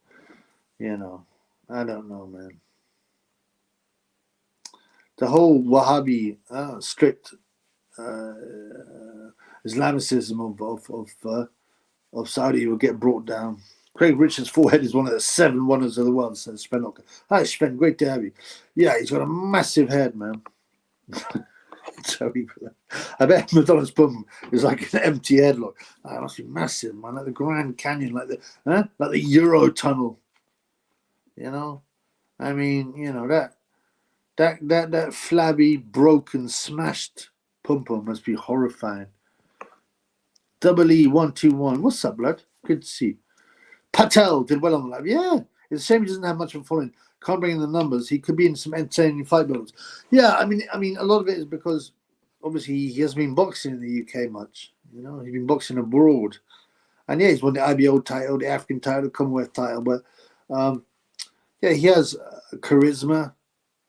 I don't know, man. The whole Wahhabi strict Islamicism of Saudi will get brought down. Craig Richards' forehead is one of the 7 wonders of the world, says Sven. Hi, Sven. Great to have you. Yeah, he's got a massive head, man. Sorry for that. I bet Madonna's bum is like an empty headlock. That must be massive, man. Like the Grand Canyon, like the Euro Tunnel. I mean, that flabby, broken, smashed pum-pum must be horrifying. E121. What's up, blood? Good to see you. Patel did well on the live. Yeah, it's a shame he doesn't have much of a following. Can't bring in the numbers. He could be in some entertaining fight battles. Yeah, I mean, a lot of it is because obviously he hasn't been boxing in the UK much. He's been boxing abroad, and yeah, he's won the IBO title, the African title, the Commonwealth title. But yeah, he has charisma.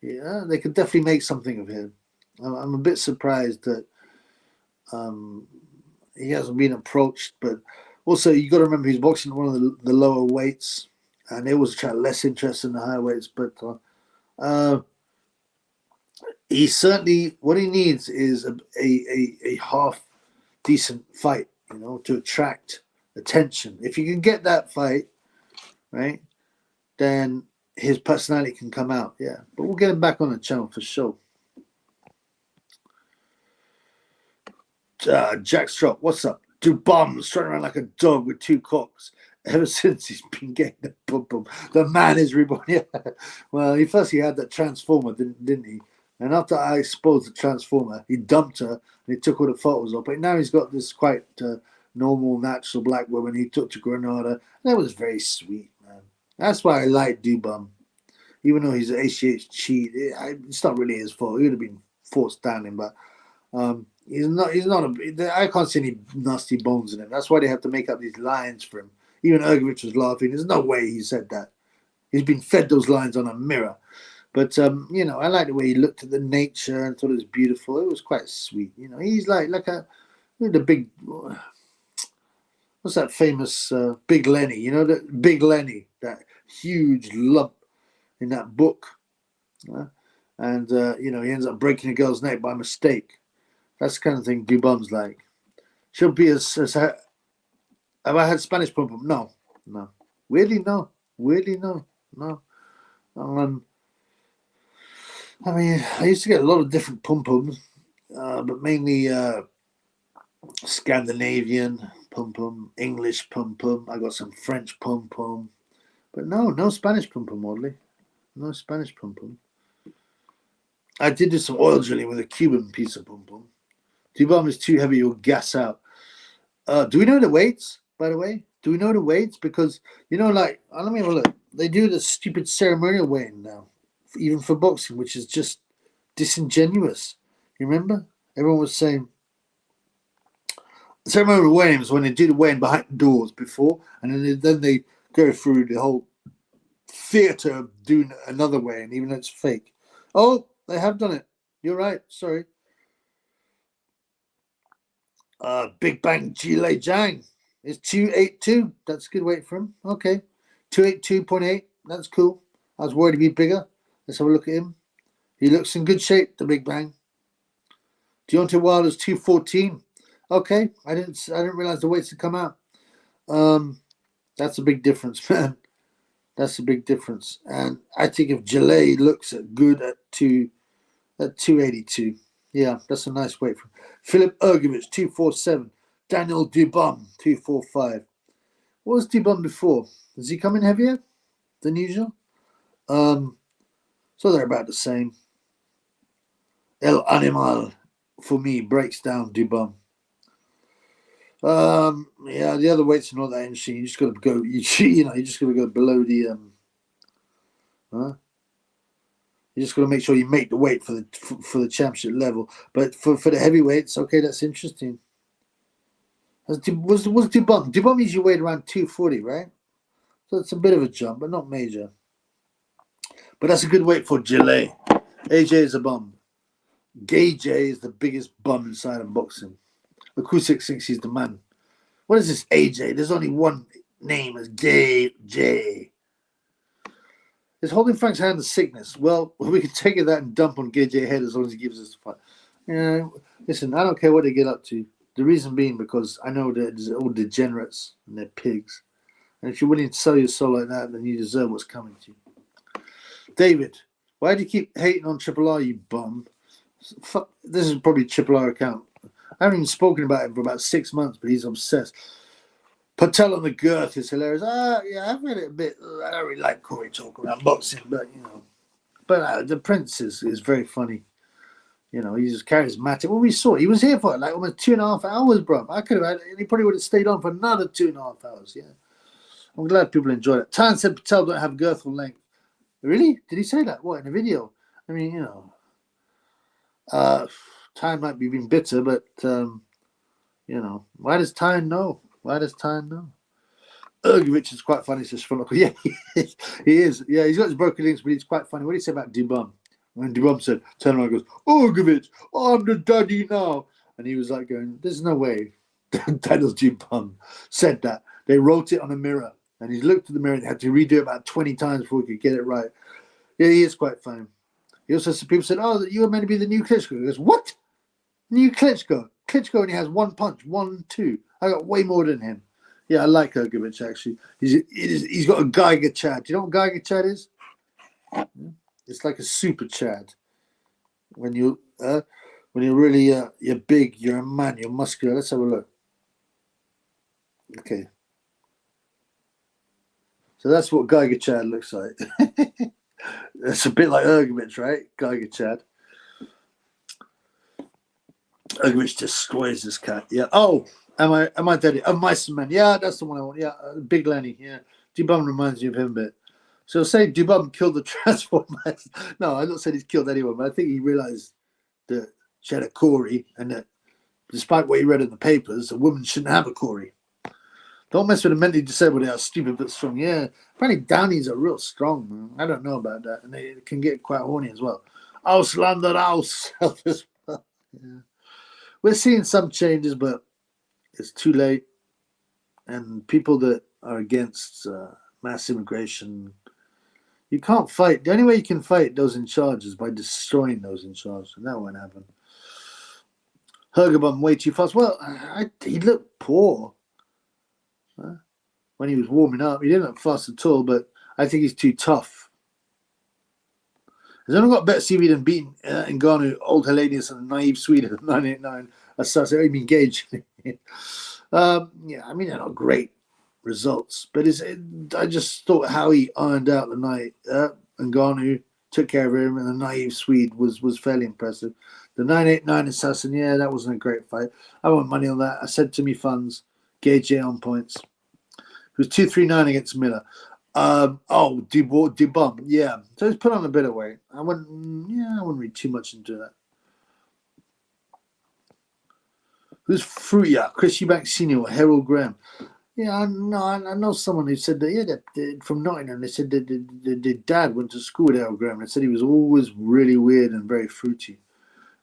Yeah, they could definitely make something of him. I'm a bit surprised that he hasn't been approached. But also, you got to remember he's boxing at one of the lower weights, and they always attract less interest in the higher weights. But he certainly, what he needs is a half decent fight, to attract attention. If you can get that fight, right, then his personality can come out. Yeah, but we'll get him back on the channel for sure. Jack Strop, what's up? Do bombs running around like a dog with two cocks. Ever since he's been getting the boom. The man is reborn. Yeah. Well, he had that transformer, didn't he? And after I exposed the transformer, he dumped her and he took all the photos of. But now he's got this quite normal, natural black woman he took to Granada. And that was very sweet, man. That's why I like Dubum. Even though he's an ACH cheat, it's not really his fault. He would have been forced down him, but he's not I can't see any nasty bones in him. That's why they have to make up these lines for him. Even Ergovich was laughing. There's no way he said that. He's been fed those lines on a mirror. But I like the way he looked at the nature and thought it was beautiful. It was quite sweet. He's like the big, what's that famous Big Lenny? The Big Lenny, that huge lump in that book, and he ends up breaking a girl's neck by mistake. That's the kind of thing Dubum's like. She'll be as have I had Spanish pom pom? No. Weirdly, no. I mean, I used to get a lot of different pom poms, but mainly Scandinavian pom pom, English pom pom. I got some French pom pom, but no Spanish pom pom. Oddly, no Spanish pom pom. I did do some oil drilling with a Cuban piece of pom pom. Dubum is too heavy; you'll gas out. Do we know the weights? By the way, do we know the weights? Because let me have a look. They do the stupid ceremonial weighing now, even for boxing, which is just disingenuous. You remember? Everyone was saying ceremonial weighing is when they do the weighing behind doors before, and then they go through the whole theatre of doing another weighing, even though it's fake. Oh, they have done it. You're right. Sorry. Big Bang Gile Jang is 282. That's a good weight for him. Okay. 282.8. That's cool. I was worried he'd be bigger. Let's have a look at him. He looks in good shape, the Big Bang. Deontay Wilder's 214. Okay. I didn't realize the weights had come out. That's a big difference, man. That's a big difference. And I think if Gile looks good at 282. Yeah, that's a nice weight for him. Philip Ergovich, 247. Daniel Dubum, 245. What was Dubum before? Does he come in heavier than usual? So they're about the same. El Animal, for me, breaks down Dubum. Yeah, the other weights are not that interesting. You just got to go. You just got to go below the. You just got to make sure you make the weight for the championship level. But for the heavyweights, okay, that's interesting. What's Dubum? Dubum usually weighed around 240, right? So it's a bit of a jump, but not major. But that's a good weight for Gile. AJ is a bum. Gay J is the biggest bum inside of boxing. Acoustic thinks he's the man. What is this AJ? There's only one name as Gay J. Is holding Frank's hand a sickness? Well, we can take that and dump on Gay J head as long as he gives us the fight. Listen, I don't care what they get up to. The reason being because I know that they're all degenerates and they're pigs. And if you're willing to sell your soul like that, then you deserve what's coming to you. David, why do you keep hating on Triple R, you bum? Fuck, this is probably Triple R account. I haven't even spoken about him for about 6 months, but he's obsessed. Patel on the girth is hilarious. Yeah, I've read it a bit. I don't really like Corey talking about boxing, but But the Prince is very funny. He's just charismatic. Well, we saw it. He was here for like almost 2.5 hours, bro. I could have, and he probably would have stayed on for another 2.5 hours. Yeah, I'm glad people enjoyed it. Tan said Patel don't have girth or length. Really? Did he say that? What, in a video? I mean, Tan might be being bitter, but why does Tan know? Ergovich is quite funny, says Philip. Yeah, he is. Yeah, he's got his broken links, but he's quite funny. What did he say about Dubum? When Dubum said, turn around and goes, Ergovich, I'm the daddy now. And he was like going, there's no way. Daniel G. Bum said that. They wrote it on a mirror, and he looked at the mirror and had to redo it about 20 times before he could get it right. Yeah, he is quite funny. He also said, people said, oh, you were meant to be the new Klitschko. He goes, what? New Klitschko? Klitschko only has one punch, 1, 2. I got way more than him. Yeah, I like Ergovich, actually. He's got a Geiger Chad. Do you know what Geiger Chad is? It's like a super Chad. When you're really you're big, you're a man, you're muscular. Let's have a look. Okay. So that's what Geiger Chad looks like. It's a bit like Ergovich, right? Geiger Chad. Ergovich destroys this cat. Yeah. Oh, am I dead? Oh, Mice Man. Yeah, that's the one I want. Yeah, Big Lenny. Yeah. Dubum reminds me of him a bit. So say Dubum killed the Transformers. No, I'm not saying he's killed anyone, but I think he realized that she had a Corey, and that despite what he read in the papers, a woman shouldn't have a Corey. Don't mess with the mentally disabled. They are stupid but strong. Yeah. Apparently Downies are real strong, man. I don't know about that. And they can get quite horny as well. Auslander aus. Yeah. We're seeing some changes, but it's too late. And people that are against mass immigration, you can't fight. The only way you can fight those in charge is by destroying those in charge. And that won't happen. Hergebum way too fast. Well, he looked poor. When he was warming up, he didn't look fast at all, but I think he's too tough. He's only got better CV than beating Ngannou, Old Hellenius, and the naive Swede at 989. I mean, Gage. Yeah, I mean, they're not great results, but I just thought how he ironed out the night. Ngannou took care of him, and the naive Swede was fairly impressive. The 989 assassin, yeah, that wasn't a great fight. I want money on that. I said to me funds, Gage on points. It was 239 against Miller. Dubum, yeah. So he's put on a bit of weight. I wouldn't read too much into that. Who's fruit? Yeah, Chris Eubank Senior or Harold Graham. Yeah, I know someone who said that. Yeah, from Nottingham. They said that their dad went to school with Harold Graham. They said he was always really weird and very fruity.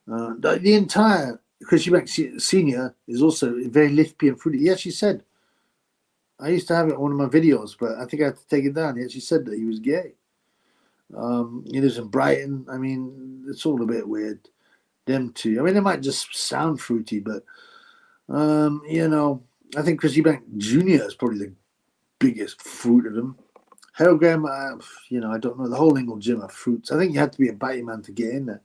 The entire Chris Eubank Senior is also very lispy and fruity. He actually said, I used to have it on one of my videos, but I think I had to take it down. He actually said that he was gay. He lives in Brighton. I mean, it's all a bit weird. Them two. I mean, they might just sound fruity, but, I think Chris Eubank Jr. is probably the biggest fruit of them. Harold Graham, I don't know. The whole Ingle gym are fruits. I think you have to be a batty man to get in there.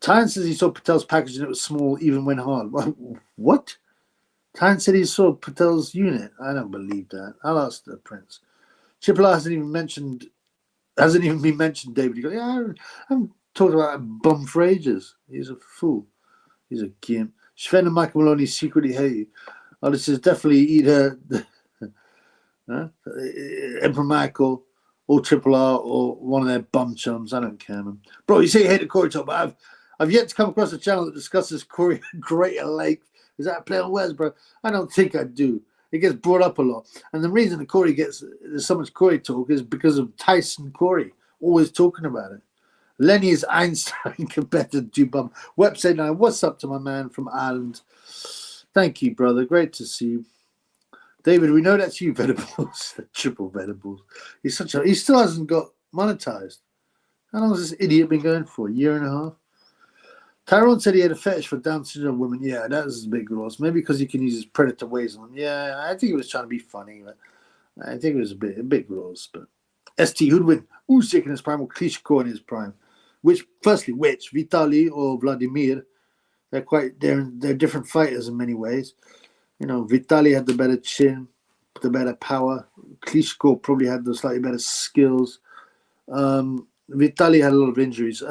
Tyne says he saw Patel's package and it was small, even when hard. What? Tyne said he saw Patel's unit. I don't believe that. I'll ask the Prince. Triple R hasn't even been mentioned, David. He goes, yeah, I haven't talked about that bum for ages. He's a fool. He's a gimp. Sven and Michael Maloney secretly hate you. Oh, this is definitely either Emperor Michael or Triple R or one of their bum chums. I don't care, man. Bro, you say you hate the Corey talk, but I've yet to come across a channel that discusses Corey greater length. Is that a play on words, bro? I don't think I do. It gets brought up a lot. And the reason there's so much Corey talk is because of Tyson Corey always talking about it. Lenny is Einstein compared to Dubum. Website 9, what's up to my man from Ireland? Thank you, brother. Great to see you. David, we know that's you, Venables. Triple Venables. He still hasn't got monetized. How long has this idiot been going for? A year and a half? Tyrone said he had a fetish for Down syndrome women. Yeah, that was a big loss. Maybe because he can use his predator ways on them. Yeah, I think he was trying to be funny. But I think it was a big loss. But ST Hoodwin, Usyk in his prime or Klitschko in his prime? Which, Vitaly or Vladimir? They're different fighters in many ways. Vitaly had the better chin, the better power. Klitschko probably had the slightly better skills. Vitaly had a lot of injuries.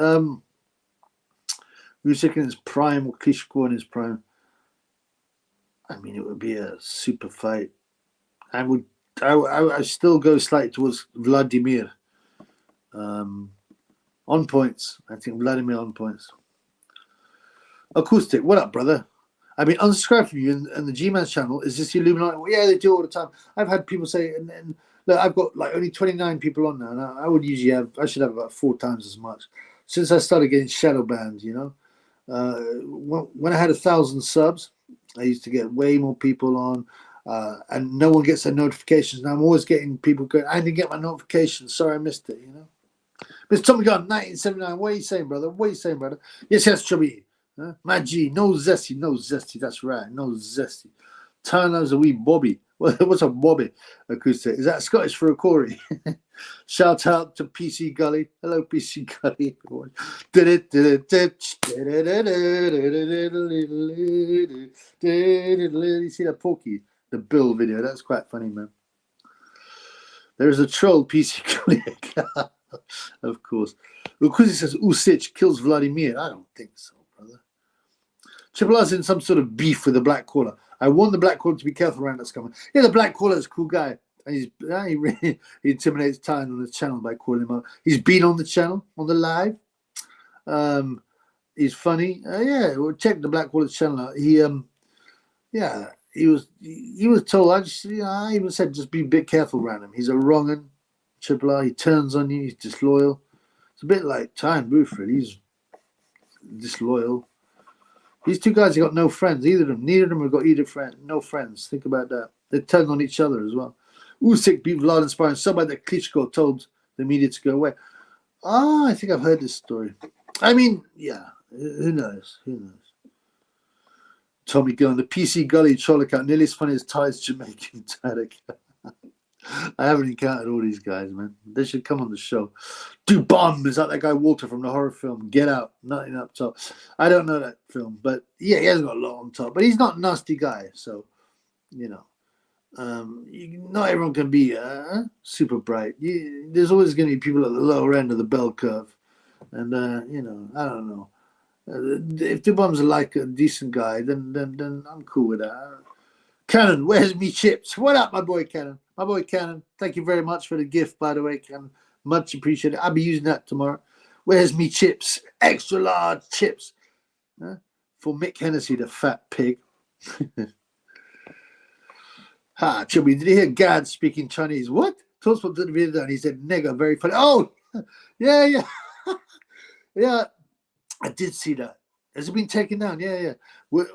Usyk in his prime or Klitschko in his prime. I mean, it would be a super fight. I still go slightly towards Vladimir. On points. I think Vladimir on points. Acoustic, what up, brother? I've been unsubscribed from you and the G-Man's channel. Is this the Illuminati? Well, yeah, they do all the time. I've had people say, and look, I've got like only 29 people on now, and I should have about 4 times as much since I started getting shadow banned, When I had 1,000 subs, I used to get way more people on, and no one gets their notifications. Now I'm always getting people going, I didn't get my notifications. Sorry, I missed it, you know. But it's Tommy Gun, 1979. What are you saying, brother? What are you saying, brother? Yes, Chubby. My G, no zesty, no zesty. That's right, no zesty. Turner's a wee Bobby. What's a Bobby acoustic? Is that Scottish for a Corey? Shout out to PC Gully. Hello, PC Gully. You see that Porky? The Bill video. That's quite funny, man. There's a troll, PC Gully. Of course. Because he says Usic kills Vladimir. I don't think so, brother. Triple R's in some sort of beef with the Black Caller. I want the Black Caller to be careful around that's coming. Yeah, the Black Caller is a cool guy. And he really intimidates Tyne on the channel by calling him out. He's been on the channel, on the live. He's funny. Yeah, well, check the Black Caller channel out. He was told. I even said just be a bit careful around him. He's a wrong un. Triple R. He turns on you. He's disloyal. It's a bit like Tyne Booth, really. He's disloyal. These two guys have got no friends. Neither of them have got no friends. Think about that. They turn on each other as well. Usyk beat Vlad inspiring. Somebody that Klitschko told the media to go away. I think I've heard this story. I mean, yeah. Who knows? Who knows? Tommy Gunn, the PC Gully troll account, nearly as funny as Ty's Jamaican Tad account. I haven't encountered all these guys, man. They should come on the show. Do Bomb, is that guy Walter from the horror film Get Out? Nothing up top. I don't know that film, but yeah, he hasn't got a lot on top. But he's not a nasty guy, so you know. Not everyone can be super bright. There's always going to be people at the lower end of the bell curve, and I don't know. If the Bomb's like a decent guy, then I'm cool with that. Cannon, where's me chips? What up, my boy Cannon? My boy Cannon, thank you very much for the gift, by the way, Cannon. Much appreciated. I'll be using that tomorrow. Where's me chips? Extra large chips. For Mick Hennessy, the fat pig. Chubby, did you hear Gad speaking Chinese? What? Toastpot did the video and he said, nigger, very funny. Oh, yeah. Yeah, I did see that. Has it been taken down? Yeah.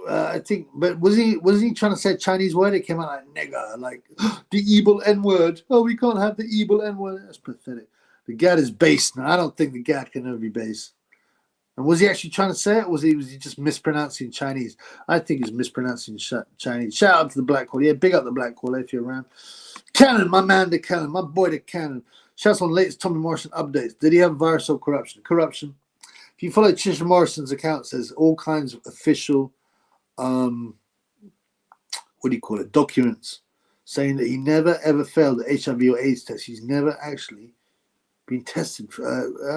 I think, but was he trying to say a Chinese word? It came out like nigger, like the evil N word. Oh, we can't have the evil N word. That's pathetic. The Gad is base now. I don't think the Gad can ever be base. And was he actually trying to say it, or was he just mispronouncing Chinese? I think he's mispronouncing Chinese. Shout out to the Black Caller. Yeah, big up the Black Caller if you're around. Cannon, my man, the Cannon, my boy, the Cannon. Shouts on latest Tommy Morrison updates. Did he have virus or corruption? Corruption. If you follow Trisha Morrison's account, it says all kinds of official, documents saying that he never ever failed the HIV or AIDS test. He's never actually been tested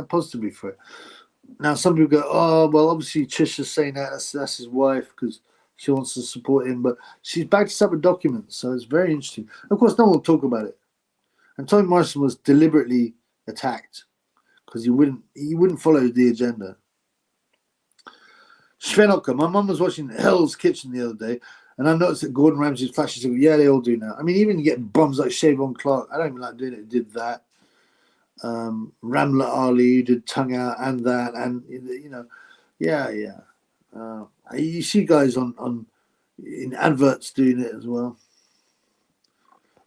positively for it. Now, some people go, oh, well, obviously Trisha's saying that's his wife because she wants to support him, but she's backed us up with documents, so it's very interesting. Of course, no one will talk about it. And Tommy Morrison was deliberately attacked because he wouldn't follow the agenda. Svenoka, my mum was watching Hell's Kitchen the other day, and I noticed that Gordon Ramsay's flashes. Yeah, they all do now. I mean, even you get bums like Shavon Clark. I don't even like doing it. Did that. Ramla Ali did tongue out and that, and yeah. You see guys on in adverts doing it as well.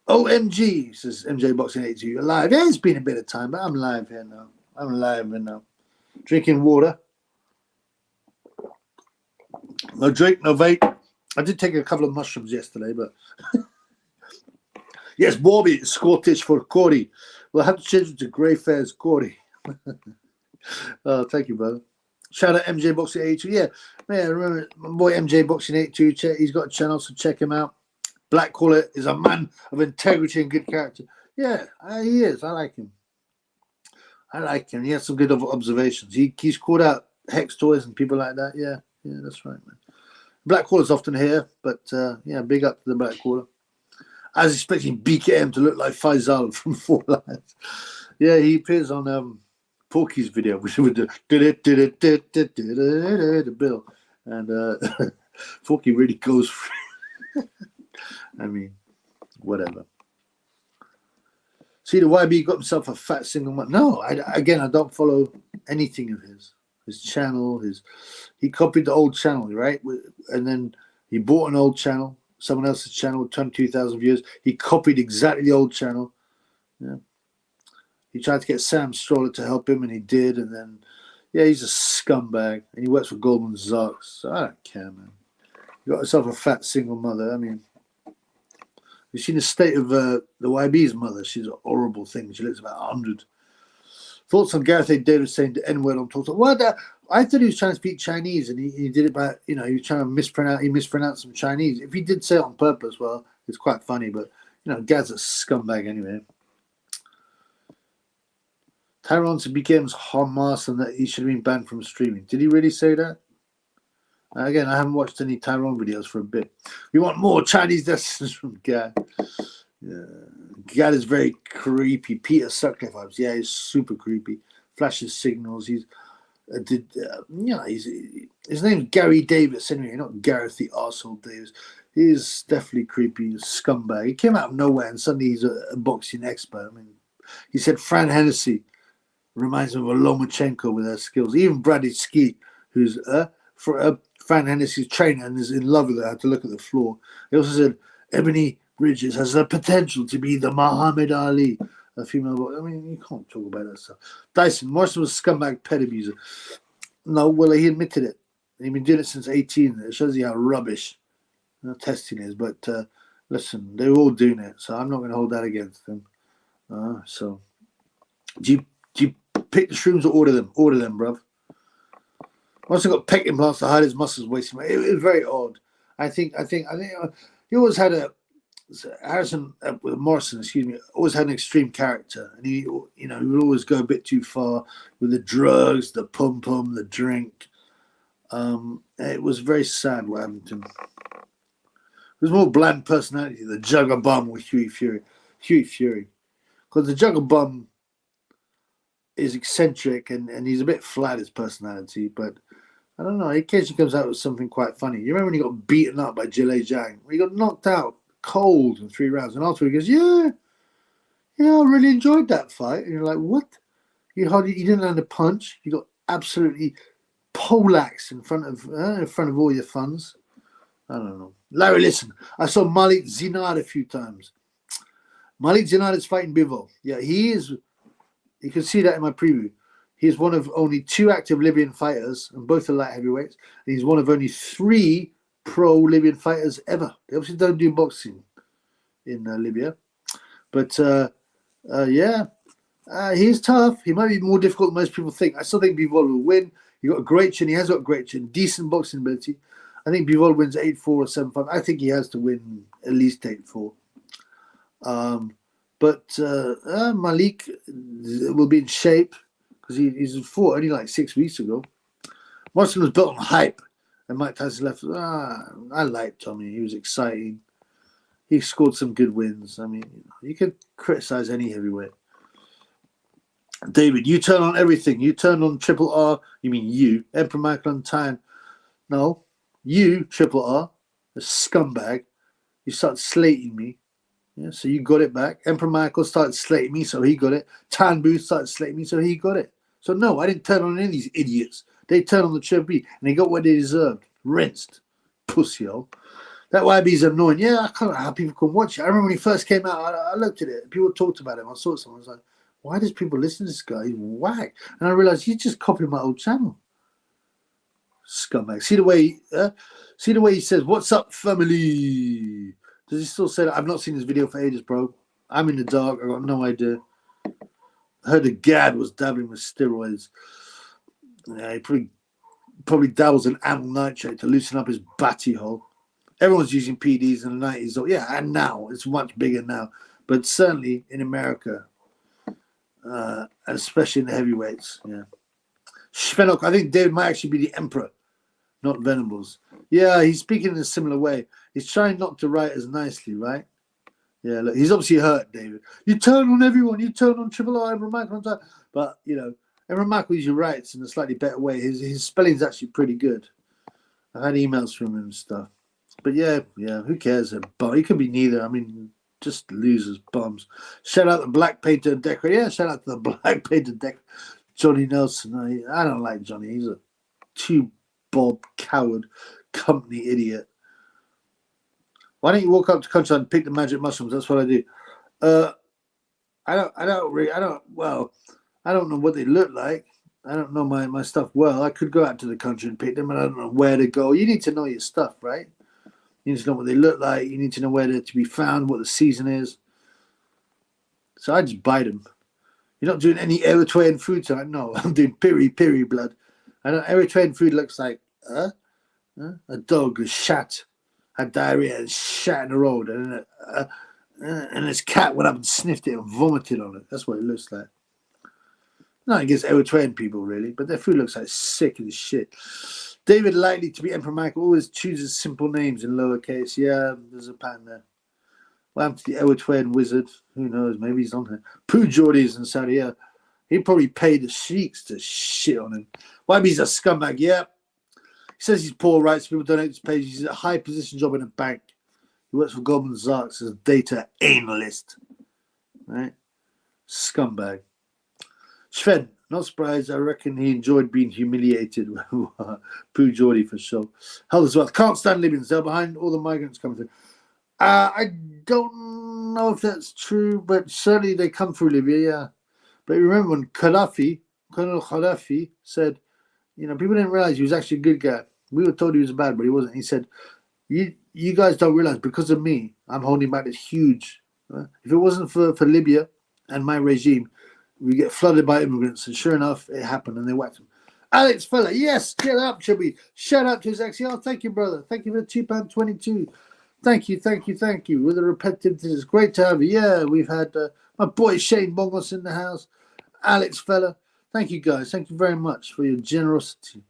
OMG, says MJ Boxing 82. You're live. Yeah, it's been a bit of time, but I'm live here now. Drinking water. No drink, no vape. I did take a couple of mushrooms yesterday, but yes, Bobby, Scottish for Corey. We'll have to change it to Greyfair's Corey. Oh, thank you, brother. Shout out MJ Boxing 82. Yeah, man, remember my boy MJ Boxing 82. He's got a channel, so check him out. Black Caller is a man of integrity and good character. Yeah, he is. I like him. He has some good observations. He's called out hex toys and people like that. Yeah, that's right, man. Black Caller's often here, but big up to the Black Caller. I was expecting BKM to look like Faisal from Four Lions. Yeah, he appears on Porky's video, which would do the bill, and Porky really goes for it. I mean, whatever. See, the YB got himself a fat single man. No, I don't follow anything of his. his channel, he copied the old channel, right? And then he bought an old channel, someone else's channel with 22,000 views. He copied exactly the old channel. Yeah. He tried to get Sam Stroller to help him, and he did. And then, yeah, he's a scumbag, and he works for Goldman Sachs. So I don't care, man. You got yourself a fat single mother. I mean, you've seen the state of the YB's mother. She's a horrible thing. She looks about 100. Thoughts on Gareth A. Davis saying the N-word on Twitter? What? I thought he was trying to speak Chinese, and he did it by, he was trying to mispronounce. He mispronounced some Chinese. If he did say it on purpose, well, it's quite funny. But Gaz's a scumbag anyway. Tyrone becomes Hamas and that he should have been banned from streaming. Did he really say that? Again, I haven't watched any Tyrone videos for a bit. We want more Chinese lessons from Gaz. Gad is very creepy. Peter Sutcliffe vibes. Yeah, he's super creepy. Flashes signals. He's his name's Gary Davis anyway, not Gareth the arsehole Davis. He's definitely creepy. He's a scumbag. He came out of nowhere and suddenly he's a boxing expert. I mean, he said Fran Hennessy reminds him of a Lomachenko with her skills. Even Bradley Skeet, who's Fran Hennessy's trainer and is in love with her, had to look at the floor. He also said Ebony Bridges has the potential to be the Muhammad Ali, a female boxer. I mean, you can't talk about that stuff. Dyson, Morrison was a scumbag pet abuser. No, well, he admitted it. He's been doing it since 18. It shows you how rubbish testing is. But listen, they were all doing it, so I'm not going to hold that against them. So, do you pick the shrooms or order them? Order them, bruv. Once I got pec implants to hide his muscles, wasting money. It was very odd. I think he always had Morrison, always had an extreme character, and he would always go a bit too far with the drugs, the pum, the drink. It was very sad what happened to him. It was more bland personality, the Jugger Bum with Huey Fury, because the Jugger Bum is eccentric and he's a bit flat, his personality, but I don't know. He occasionally comes out with something quite funny. You remember when he got beaten up by Jilei Zhang? He got knocked out cold in 3 rounds, and afterwards he goes, "Yeah, I really enjoyed that fight." And you're like, "What? You didn't land a punch. You got absolutely poleaxed in front of all your fans." I don't know. Larry, listen. I saw Malik Zinad a few times. Malik Zinad is fighting Bivol. Yeah, he is. You can see that in my preview. He's one of only 2 active Libyan fighters, and both are light heavyweights. And he's one of only 3 pro Libyan fighters ever. They obviously don't do boxing in Libya. But, he's tough. He might be more difficult than most people think. I still think Bivol will win. He got a great chin. He has got a great chin. Decent boxing ability. I think Bivol wins 8-4 or 7-5. I think he has to win at least 8-4. But Malik will be in shape because he's fought only like 6 weeks ago. Morrison was built on hype, and Mike Tyson left. I liked Tommy. He was exciting. He scored some good wins. I mean, you could criticize any heavyweight. David, you turn on everything. You turn on Triple R. You mean you, Emperor Michael and Time? No, you Triple R, a scumbag. You started slating me. Yeah, so you got it back. Emperor Michael started slating me, so he got it. Tan Booth started slating me, so he got it. So no, I didn't turn on any of these idiots. They turned on the Triple B, and they got what they deserved. Rinsed. Pussy-o. That YB's annoying. Yeah, I can't know how people can watch it. I remember when he first came out, I looked at it. People talked about him. I saw someone. I was like, why does people listen to this guy? He's whack. And I realized he's just copying my old channel. Scumbag. See the way he says, "What's up, family?" Does he still say that? I've not seen this video for ages, bro. I'm in the dark. I got no idea. I heard the Gad was dabbling with steroids. Yeah, he probably dabbles in amyl nitrate to loosen up his batty hole. Everyone's using PDs in the 90s. So yeah, and now it's much bigger now. But certainly in America, especially in the heavyweights. Yeah. Schvenok, I think David might actually be the emperor, not Venables. Yeah, he's speaking in a similar way. He's trying not to write as nicely, right? Yeah, look, he's obviously hurt, David. You turn on everyone. You turn on Triple R, Emperor Michael. But, Emperor Michael usually writes in a slightly better way. His spelling's actually pretty good. I've had emails from him and stuff. But yeah, who cares? He could be neither. I mean, just losers, bums. Shout out the Black Painter and Decorator. Yeah, shout out to the Black Painter Decorator. Johnny Nelson. I don't like Johnny. He's a two-bob coward company idiot. Why don't you walk up to country and pick the magic mushrooms? That's what I do. I don't know what they look like. I don't know my stuff well. I could go out to the country and pick them, and I don't know where to go. You need to know your stuff, right? You need to know what they look like. You need to know where they're to be found, what the season is. So I just buy them. You're not doing any Eritrean food tonight? No, I'm doing piri blood. I know Eritrean food looks like a dog who had diarrhea and shat in the road, and his cat went up and sniffed it and vomited on it. That's what it looks like. Not against Eritrean people, really, but their food looks like sick as shit. David, likely to be Emperor Michael, always chooses simple names in lowercase. Yeah, there's a pattern there. What happened to the Eritrean wizard? Who knows? Maybe he's on here. Pooh Geordie's in Saudi. Yeah, he probably paid the sheiks to shit on him. Why? He's a scumbag. Yeah. He says he's poor, rights people donate his page. He's a high position job in a bank. He works for Goldman Sachs as a data analyst. Right? Scumbag. Sven, not surprised. I reckon he enjoyed being humiliated. Pooh Geordie for sure. Hell as well. Can't stand Libyans. They're behind all the migrants coming through. I don't know if that's true, but certainly they come through Libya, yeah. But remember when Colonel Gaddafi said, people didn't realize he was actually a good guy. We were told he was bad, but he wasn't. He said, you guys don't realize because of me, I'm holding back this huge. If it wasn't for Libya and my regime, we get flooded by immigrants. And sure enough, it happened and they whacked him. Alex Fella, yes, get up, Chubby. Shout out to his ex. Oh, thank you, brother. Thank you for the £2.22. Thank you. With a repetitive, this is great to have you. Yeah, we've had my boy Shane Bongos in the house. Alex Fella. Thank you, guys. Thank you very much for your generosity.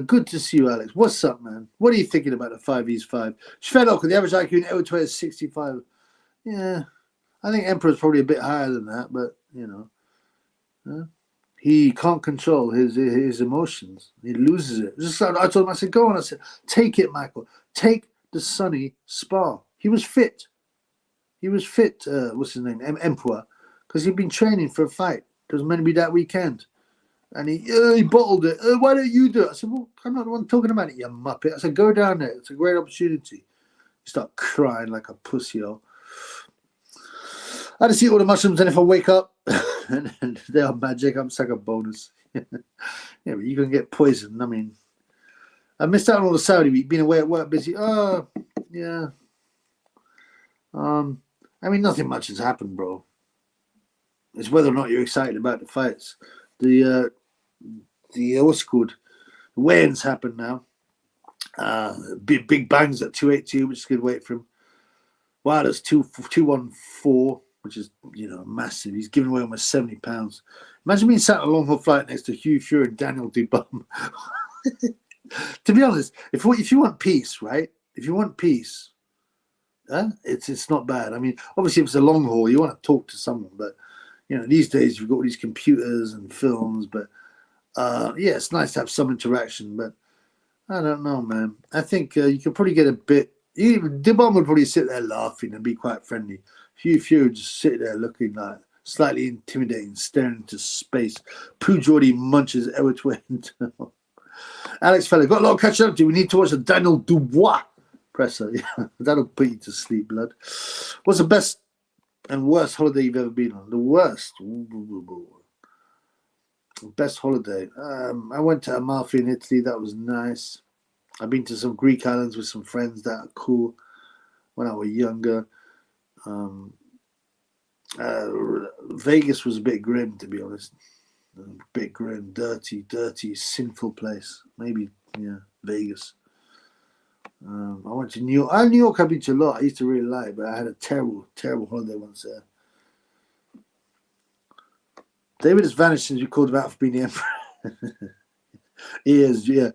Good to see you, Alex. What's up, man? What are you thinking about the 5v5? Shvedok, the average IQ in Eritrea is 65. Yeah, I think Emperor's probably a bit higher than that, but, he can't control his emotions. He loses it. I told him, I said, go on. I said, take it, Michael. Take the Sunny Spa. He was fit. What's his name? Emperor. Because he'd been training for a fight. It was meant to be that weekend. And he bottled it. Why don't you do it? I said, well, I'm not the one talking about it, you muppet. I said, go down there. It's a great opportunity. You start crying like a pussy. I just eat all the mushrooms, and if I wake up and they are magic, I'm like a bonus. Yeah, but you can get poisoned. I mean, I missed out on all the Saudi week, being away at work, busy. Oh, yeah. I mean, nothing much has happened, bro. It's whether or not you're excited about the fights. The what's it called? The weigh-ins happen now. Big Bang's at 282, which is a good weight for him. Wilder's 214, which is massive. He's giving away almost 70 pounds. Imagine being sat on a long haul flight next to Hugh Fury and Daniel Dubum. To be honest, if you want peace, right? If you want peace, it's not bad. I mean, obviously, if it's a long haul, you want to talk to someone. But these days you've got all these computers and films. But yeah, it's nice to have some interaction. But I don't know, man. I think you could probably get a bit. Dubon would probably sit there laughing and be quite friendly. Hugh Fury would just sit there looking like slightly intimidating, staring into space. Pooh Geordie munches Eritrean. Alex Feller, got a lot of catching up to. We need to watch the Daniel Dubois presser. Yeah, that'll put you to sleep, blood. What's the best and worst holiday you've ever been on? The worst. Best holiday. I went to Amalfi in Italy. That was nice. I've been to some Greek islands with some friends that are cool when I was younger. Vegas was a bit grim, to be honest. A bit grim, dirty, sinful place. Maybe, yeah, Vegas. I went to New York. New York I've been to a lot. I used to really like, but I had a terrible holiday once there. David has vanished since you called him out for being the emperor. He is, yeah.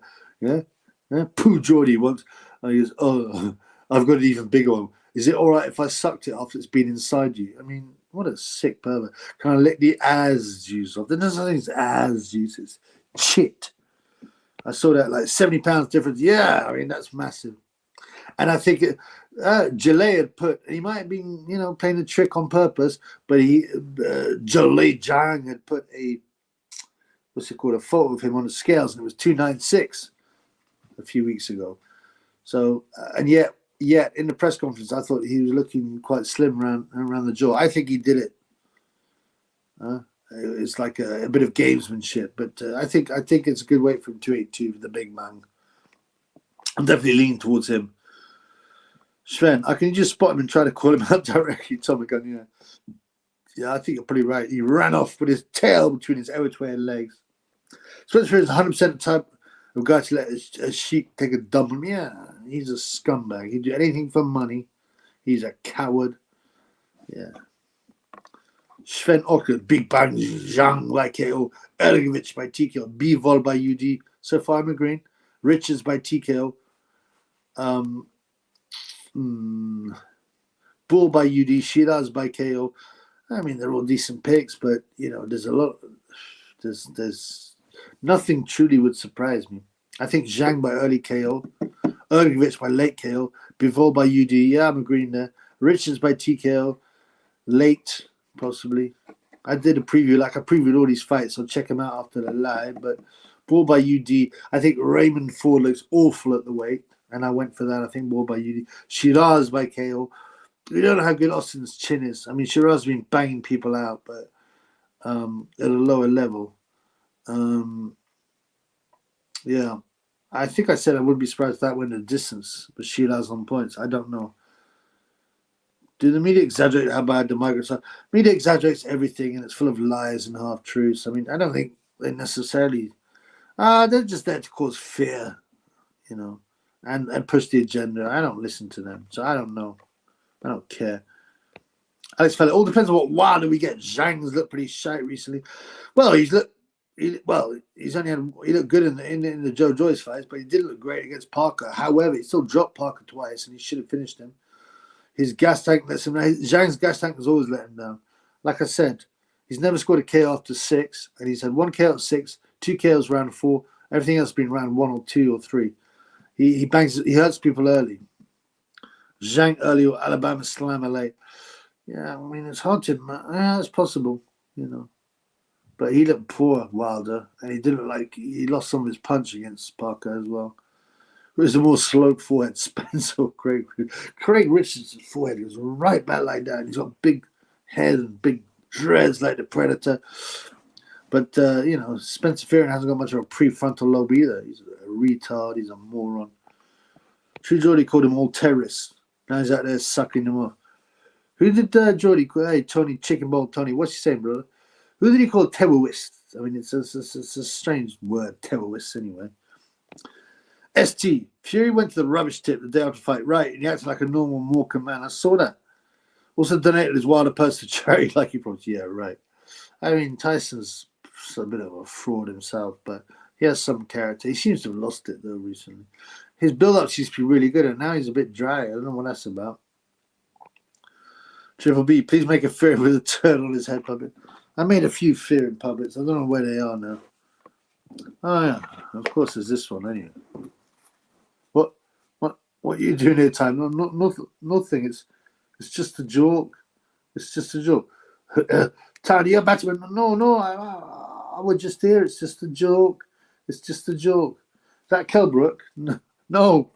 Pooh Geordie once. He goes, oh, I've got an even bigger one. Is it all right if I sucked it after it's been inside you? I mean, what a sick pervert. Can I lick the ass juice off? There's no such thing as ass juice. It's shit. I saw that like 70 pounds difference. Yeah, I mean, that's massive. And I think Jaleh had put, he might have been, playing a trick on purpose, but Jaleh Jang had put a a photo of him on the scales, and it was 296 a few weeks ago. So, and yet in the press conference, I thought he was looking quite slim around the jaw. I think he did it. It's like a bit of gamesmanship, but I think it's a good weight for him, 282 for the big man. I'm definitely leaning towards him. Sven, I can just spot him and try to call him out directly. Tommy Gunn, yeah, I think you're pretty right. He ran off with his tail between his airway legs. Spencer is 100% the type of guy to let a sheep take a dump. Yeah, he's a scumbag. He'd do anything for money. He's a coward. Yeah. Sven Ocker, Big Bang, Zhang by KO, Ergovic by TKO, Bivol by UD, so far I'm agreeing. Richards by TKO, Bull by UD, Shiraz by KO. I mean, they're all decent picks, but there's a lot. There's nothing truly would surprise me. I think Zhang by early KO, Ergovic by late KO, Bivol by UD. Yeah, I'm agreeing there. Richards by TKO, late. Possibly. I did a preview, I previewed all these fights, so check them out after the live. But Ball by UD, I think Raymond Ford looks awful at the weight, and I went for that. I think Ball by UD. Shiraz by KO. We don't know how good Austin's chin is. I mean, Shiraz has been banging people out, but at a lower level. Yeah. I think I said I wouldn't be surprised if that went the distance, but Shiraz on points. I don't know. Do the media exaggerate how bad the migrants are? Media exaggerates everything, and it's full of lies and half-truths. I mean, I don't think they necessarily... they're just there to cause fear, and push the agenda. I don't listen to them, so I don't know. I don't care. Alex Fella, it all depends on what Wilder we get. Zhang's looked pretty shite recently. Well, he looked good in the Joe Joyce fights, but he didn't look great against Parker. However, he still dropped Parker twice, and he should have finished him. His gas tank lets him down. Zhang's gas tank has always let him down. Like I said, he's never scored a KO after 6, and he's had 1 KO at 6, 2 KOs round 4. Everything else has been round 1 or 2 or 3. He hurts people early. Zhang early or Alabama slammer late. Yeah, I mean, it's hard to... Yeah, it's possible, But he looked poor, Wilder, and he didn't look like... He lost some of his punch against Parker as well. It was a more sloped forehead, Spencer or Craig. Craig Richardson's forehead was right back like that. He's got big head and big dreads like the Predator. But, Spencer Fearon hasn't got much of a prefrontal lobe either. He's a retard. He's a moron. True Geordie called him all terrorists. Now he's out there sucking them off. Who did Geordie call? Hey, Tony, Chicken Bowl Tony. What's he saying, brother? Who did he call terrorist? I mean, it's a strange word, terrorist, anyway. ST, Fury went to the rubbish tip the day after the fight, right, and he acted like a normal Morecambe man. I saw that. Also donated his Wilder purse to charity, like he promised. Yeah, right. I mean, Tyson's a bit of a fraud himself, but he has some character. He seems to have lost it, though, recently. His build-up used to be really good, and now he's a bit dry. I don't know what that's about. Triple B, please make a Fear with a turn on his head puppet. I made a few Fearing puppets. I don't know where they are now. Oh, yeah. Of course, there's this one, anyway. What are you doing here, Time? No, nothing. It's just a joke. It's just a joke. Tony, you're back to me. No, I was just here. It's just a joke. It's just a joke. Is that Kelbrook? No.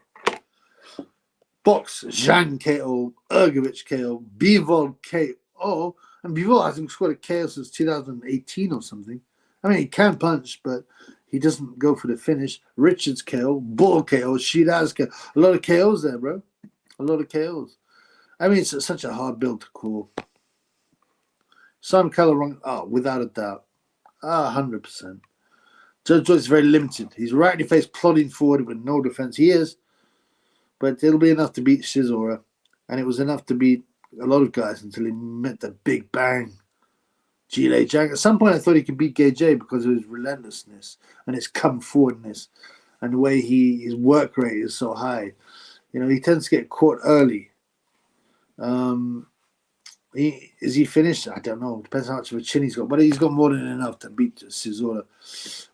Box, Zhang KO, Ergovic KO, Bivol KO. And Bivol hasn't scored a KO since 2018 or something. I mean, he can punch, but he doesn't go for the finish. Richards KO, Bull KO, Shiraz KO. A lot of KOs there, bro. A lot of KOs. I mean, it's such a hard build to call. Simon Keller wrong. Oh, without a doubt. 100%. Judge Joyce is very limited. He's right in your face, plodding forward with no defense. He is. But it'll be enough to beat Chisora. And it was enough to beat a lot of guys until he met the big bang. Gile Jang. At some point, I thought he could beat Gage because of his relentlessness and his come forwardness and the way his work rate is so high. He tends to get caught early. Is he finished? I don't know. Depends how much of a chin he's got, but he's got more than enough to beat Chisora.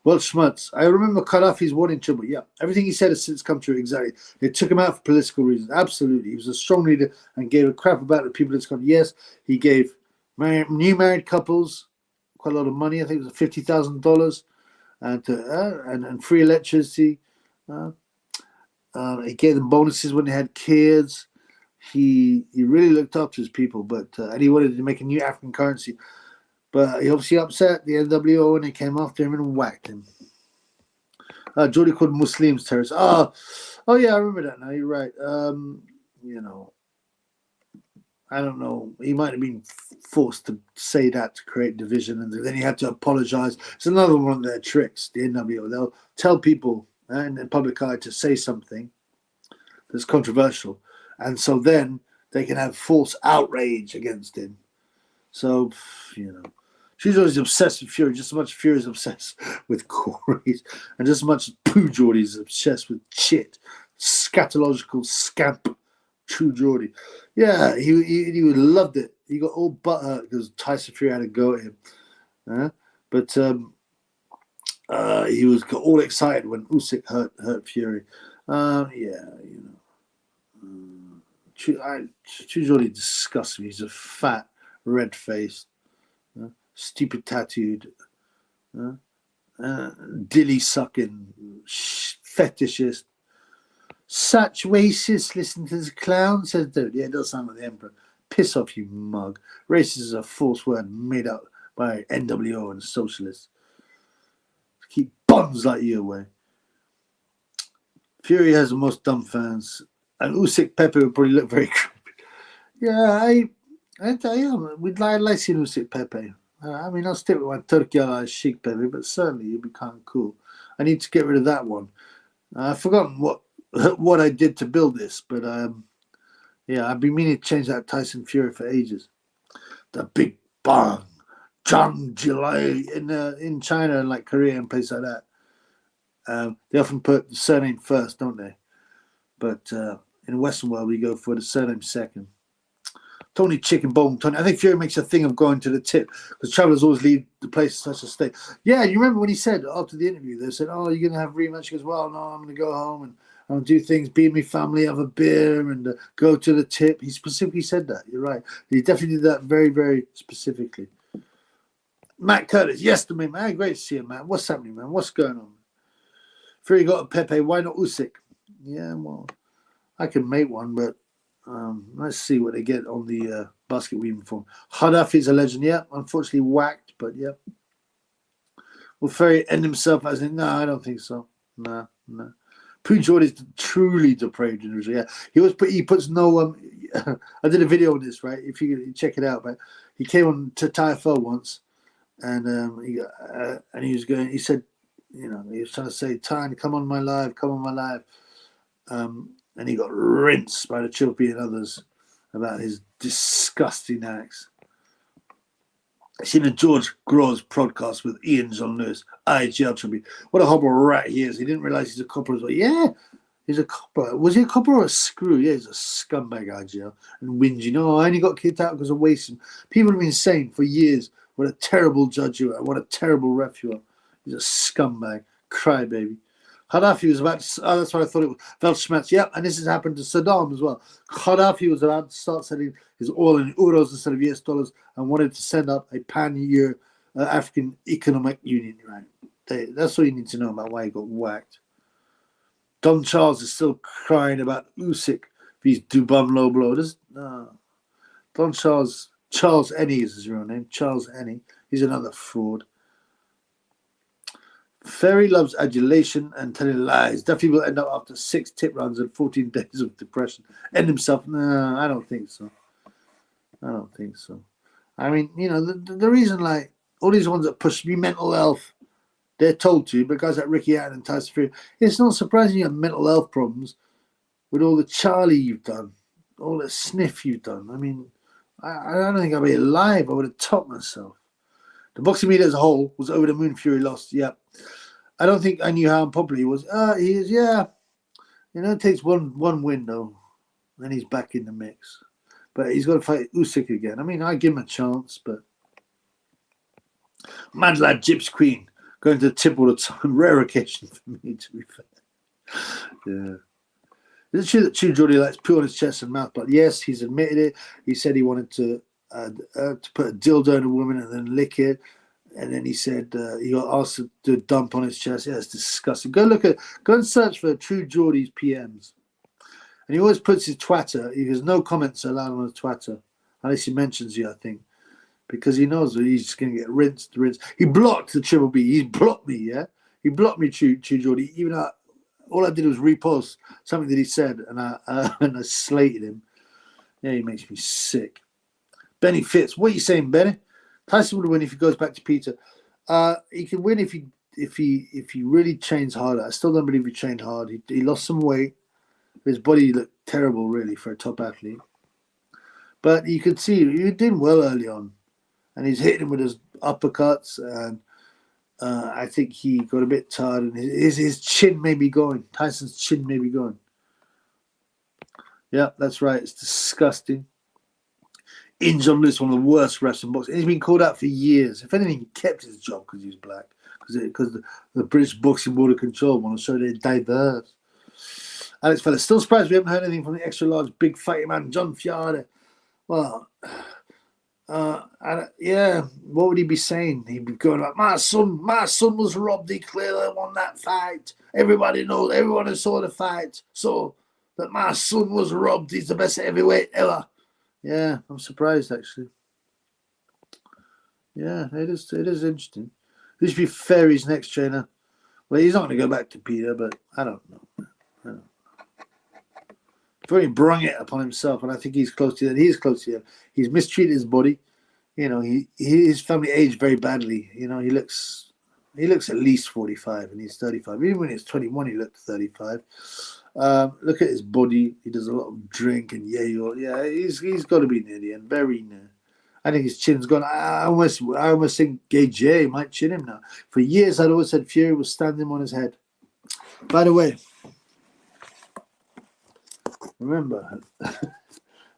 Well, Schmutz, I remember cut off his warning trouble. Yeah, everything he said has since come true. Exactly. They took him out for political reasons. Absolutely. He was a strong leader and gave a crap about the people that's come. Yes, he gave new married couples quite a lot of money. I think it was $50,000 and free electricity. He gave them bonuses when they had kids. He really looked after his people, but and he wanted to make a new African currency. But he obviously upset the NWO and they came after him and whacked him. Geordie called Muslims terrorists. Oh yeah, I remember that now. You're right. I don't know. He might have been forced to say that to create division, and then he had to apologize. It's another one of their tricks, the NWO. They'll tell people in the public eye to say something that's controversial, and so then they can have false outrage against him. So, she's always obsessed with Fury, just as much as Fury is obsessed with Corey, and just as much as Pooh Geordie is obsessed with shit. Scatological scamp, True Geordie. Yeah, he loved it. He got all butthurt because Tyson Fury had a go at him. But he got all excited when Usyk hurt Fury. True Geordie disgusts me. He's a fat, red-faced, stupid tattooed, dilly-sucking, fetishist. Such racist, listen to this clown, says dude. Yeah, it does sound like the Emperor. Piss off, you mug. Racist is a false word made up by NWO and socialists. Keep bums like you away. Fury has the most dumb fans. And Usyk Pepe would probably look very creepy. Yeah, I tell you, we'd like seeing Usyk Pepe. I'll stick with my Turkey allied Sheik Pepe, but certainly it'd be kind of cool. I need to get rid of that one. I've forgotten what I did to build this, but I've been meaning to change that Tyson Fury for ages. The Big Bang, Zhang Jilai in China and like Korea and places like that. They often put the surname first, don't they? But in the Western world, we go for the surname second. Tony Chicken Bone Tony. I think Fury makes a thing of going to the tip because travelers always leave the place in such a state. Yeah, you remember when he said after the interview, they said, "Oh, you're going to have a rematch?" He goes, "Well, no, I'm going to go home and I'll do things, be with my family, have a beer, and go to the tip." He specifically said that. You're right. He definitely did that very, very specifically. Matt Curtis, yes to me, man. Great to see you, man. What's happening, man? What's going on? Fury got a Pepe. Why not Usyk? Yeah, well, I can make one, but let's see what they get on the basket weaving form. Gaddafi's a legend, yeah. Unfortunately whacked, but yeah. Will Fury end himself as in? No, I don't think so. No. Pooh Geordie is truly depraved individual. Yeah, he puts no. I did a video on this, right? If you check it out, but he came on to TFL once, and he was going. He said, he was trying to say, "Tyne, come on my live, come on my live." And he got rinsed by the Chilpy and others about his disgusting acts. I seen a George Grosz podcast with Ian John Lewis. IGL Chilpy. What a horrible rat he is. He didn't realize he's a copper as well. Yeah, he's a copper. Was he a copper or a screw? Yeah, he's a scumbag, IGL. And whingy. No, I only got kicked out because of wasting. People have been saying for years what a terrible judge you are, what a terrible ref you are. He's a scumbag. Crybaby. Gaddafi was about to, that's what I thought it was. Weltschmerz, yep, and this has happened to Saddam as well. Gaddafi was about to start selling his oil in euros instead of US dollars and wanted to send up a pan-year African Economic Union. Right? That's all you need to know about why he got whacked. Don Charles is still crying about Usyk for his Dubum low blow. Don Charles Ennie is his real name. Charles Ennie. He's another fraud. Ferry loves adulation and telling lies. Duffy will end up after 6 tip runs and 14 days of depression. End himself? No, I don't think so. I mean, the reason, like, all these ones that push me mental health, they're told to, but guys like Ricky Hatton and Tyson Fury, it's not surprising you have mental health problems with all the Charlie you've done, all the sniff you've done. I mean, I don't think I'd be alive. I would have topped myself. The boxing media as a whole was over the moon. Fury lost. Yeah. I don't think I knew how unpopular he was. He is, yeah. It takes one win, though. Then he's back in the mix. But he's got to fight Usyk again. I mean, I give him a chance, but... Mad lad, Gyps Queen. Going to the tip all the time. Rare occasion for me, to be fair. Yeah. Is it true that True Geordie likes poo on his chest and mouth? But yes, he's admitted it. He said he wanted to put a dildo in a woman and then lick it. And then he said he got asked to do a dump on his chest. Yeah, it's disgusting. Go and search for True Geordie's PMs. And he always puts his Twitter. He goes, no comments allowed on his Twitter, unless he mentions you, I think, because he knows that he's just going to get rinsed. He blocked the Triple B. He blocked me, yeah? He blocked me, True Geordie, even though all I did was repost something that he said, and I slated him. Yeah, he makes me sick. Benny Fitz, what are you saying, Benny? Tyson would win if he goes back to Peter. He can win if he really trains harder. I still don't believe he trained hard. He lost some weight. His body looked terrible, really, for a top athlete. But you could see he did well early on, and he's hitting him with his uppercuts. And I think he got a bit tired, and his chin may be going. Tyson's chin may be going. Yeah, that's right. It's disgusting. John Lewis, one of the worst refs in boxing. He's been called out for years. If anything, he kept his job because he was black. Because the British Boxing Board of Control want to show they're diverse. Alex Feller, still surprised we haven't heard anything from the extra large, big fighting man, John Fiore. Well, yeah, what would he be saying? He'd be going like, my son was robbed. He clearly won that fight. Everybody knows, everyone who saw the fight saw that my son was robbed. He's the best heavyweight ever. Yeah, I'm surprised actually. Yeah, it is interesting. Who should be Ferry's next trainer? Well, he's not going to go back to Peter, but I don't know. He's already brung it upon himself, and I think he's close to that. He is close to that. He's mistreated his body. You know, his family aged very badly. You know, he looks at least 45, and he's 35. Even when he was 21, he looked 35. Look at his body. He does a lot of drink and yeah. He's got to be near the end, very near. I think his chin's gone. I almost think Gay J might chin him now. For years, I'd always said Fury was standing on his head. By the way, remember,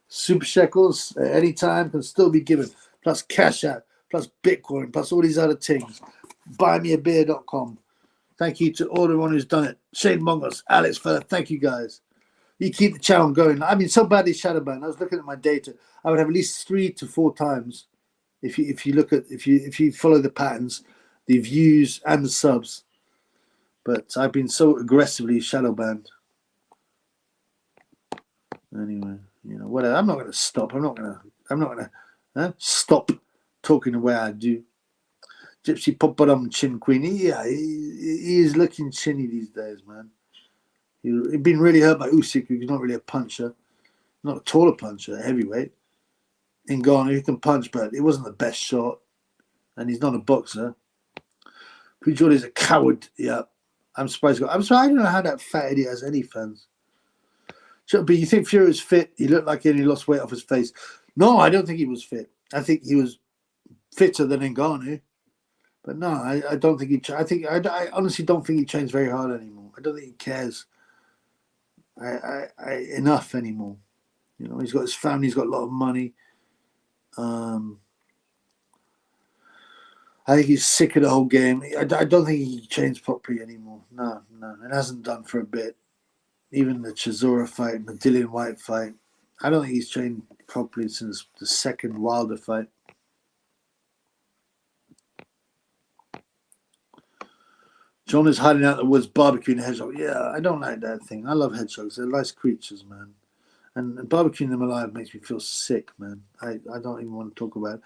super shekels at any time can still be given, plus cash out, plus Bitcoin, plus all these other things. Buymeabeer.com. Thank you to everyone who's done it. Shane Mongers, Alex Feller, thank you guys. You keep the channel going. I mean, so badly shadow banned. I was looking at my data. I would have at least 3 to 4 times if you follow the patterns, the views and the subs. But I've been so aggressively shadow banned. Anyway, you know, whatever. I'm not going to stop. I'm not going to stop talking the way I do. Gypsy Poppadom Chin Queen. Yeah, he is looking chinny these days, man. He's been really hurt by Usyk, who's not really a puncher. Not at all a puncher, heavyweight. Ngannou, he can punch, but it wasn't the best shot. And he's not a boxer. Pujol is a coward. Yeah. I'm surprised. I don't know how that fat idiot has any fans. But you think Fury was fit? He looked like he only lost weight off his face. No, I don't think he was fit. I think he was fitter than Ngannou. But no, I don't think he. I honestly don't think he trains very hard anymore. I don't think he cares. Enough anymore. You know, he's got his family. He's got a lot of money. I think he's sick of the whole game. I don't think he trains properly anymore. No, it hasn't done for a bit. Even the Chisora fight and the Dillian White fight, I don't think he's trained properly since the second Wilder fight. John is hiding out in the woods, barbecuing a hedgehog. Yeah, I don't like that thing. I love hedgehogs. They're nice creatures, man. And barbecuing them alive makes me feel sick, man. I don't even want to talk about it.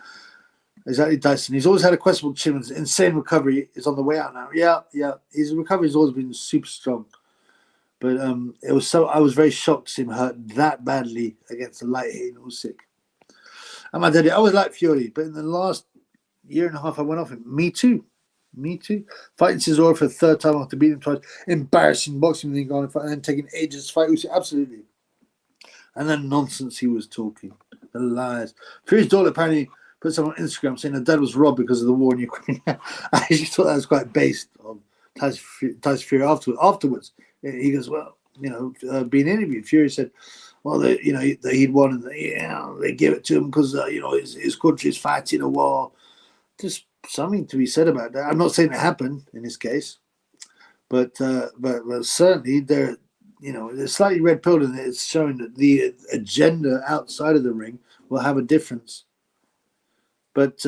Exactly, Dyson. He's always had a questionable chin. Insane recovery is on the way out now. Yeah. His recovery has always been super strong. But I was very shocked to see him hurt that badly against a light hitting Usyk. And my daddy, I always liked Fury, but in the last year and a half, I went off him. Me too. Fighting Chisora for the 3rd time after beating him twice. Embarrassing boxing with Ngannou fight and then taking ages to fight Usyk. Absolutely. And then nonsense he was talking. The lies. Fury's daughter apparently put something on Instagram saying her dad was robbed because of the war in Ukraine. I actually thought that was quite based on Tyson Fury afterwards. He goes, well, you know, being interviewed, Fury said, well, he'd won and they give it to him because, his country is fighting a war. Just something to be said about that. I'm not saying it happened in this case, but certainly there's slightly red pilled in it. It's showing that the agenda outside of the ring will have a difference. But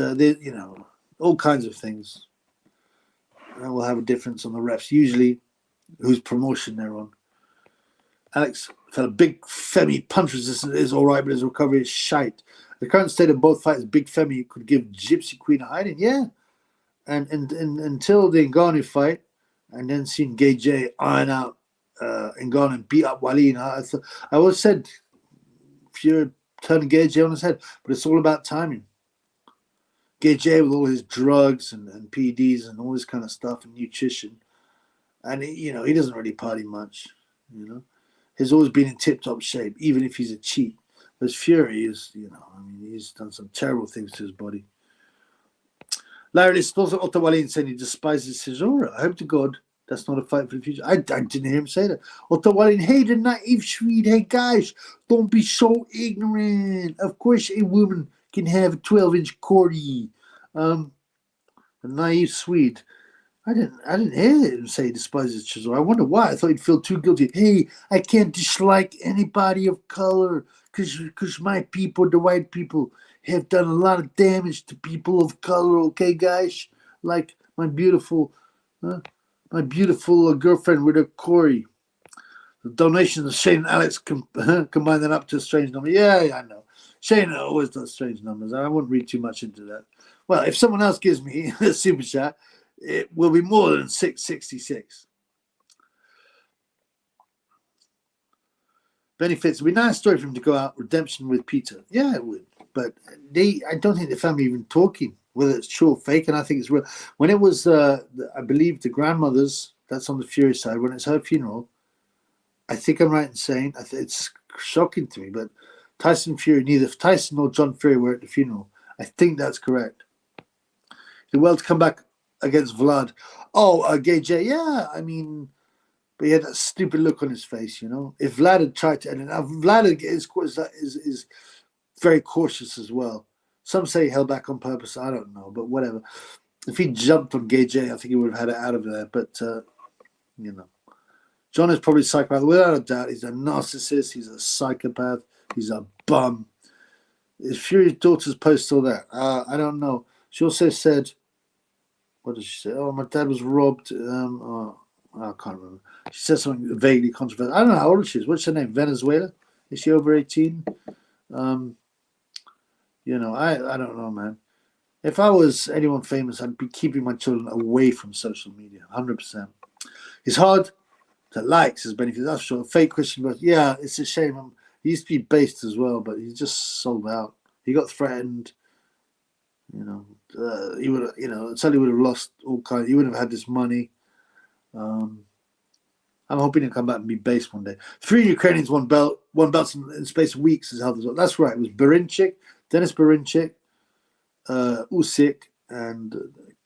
all kinds of things. That will have a difference on the refs. Usually, whose promotion they're on. Alex felt a big Femi punch resistance is all right, but his recovery is shite. The current state of both fights, Big Femi could give Gypsy Queen a hiding. Yeah. And until the Ngannou fight, and then seeing Gay J iron out Ngannou and beat up Wallin, I always said Fury turning Gay J on his head, but it's all about timing. Gay J with all his drugs and PEDs and all this kind of stuff and nutrition, and he doesn't really party much. He's always been in tip-top shape, even if he's a cheat. Whereas Fury is, he's done some terrible things to his body. Larry, this also Otto Wallin saying he despises his aura. I hope to God that's not a fight for the future. I didn't hear him say that. Otto Wallin, hey, the naive Swede. Hey, guys, don't be so ignorant. Of course, a woman can have a 12-inch cordy. A naive Swede. I didn't hear him say he despises Chisora. I wonder why. I thought he'd feel too guilty. Hey, I can't dislike anybody of color because my people, the white people, have done a lot of damage to people of color. Okay, guys, like my beautiful girlfriend with her Corey. The donation to Shane and Alex combine that up to a strange number. Yeah, I know. Shane always does strange numbers. I wouldn't read too much into that. Well, if someone else gives me a super chat, it will be more than 666. Benny Fitz, it would be a nice story for him to go out, redemption with Peter. Yeah, it would. But I don't think the family even talking, whether it's true or fake, and I think it's real. When it was, I believe, the grandmother's, that's on the Fury side, when it's her funeral, I think I'm right in saying, it's shocking to me, but Tyson Fury, neither Tyson nor John Fury were at the funeral. I think that's correct. The well to come back against Vlad. Oh, Gay J, yeah, but he had that stupid look on his face, If Vlad had tried to, and Vlad is very cautious as well. Some say he held back on purpose. I don't know, but whatever. If he jumped on Gay J, I think he would have had it out of there. But, John is probably a psychopath. Without a doubt, he's a narcissist. He's a psychopath. He's a bum. Is Fury's daughter's post still there? I don't know. She also said, what did she say? Oh, my dad was robbed. I can't remember. She said something vaguely controversial. I don't know how old she is. What's her name? Venezuela? Is she over 18? I don't know, man. If I was anyone famous, I'd be keeping my children away from social media, 100%. It's hard to like, says Benefit. That's sure. Fake Christian, but yeah, it's a shame. He used to be based as well, but he just sold out. He got threatened. He would have, certainly would have lost all kinds. He wouldn't have had this money. I'm hoping he'll come back and be based one day. 3 Ukrainians won belts in space of weeks. Is how this. That's right. It was Barinchik, Denis Barinchik, Usyk, and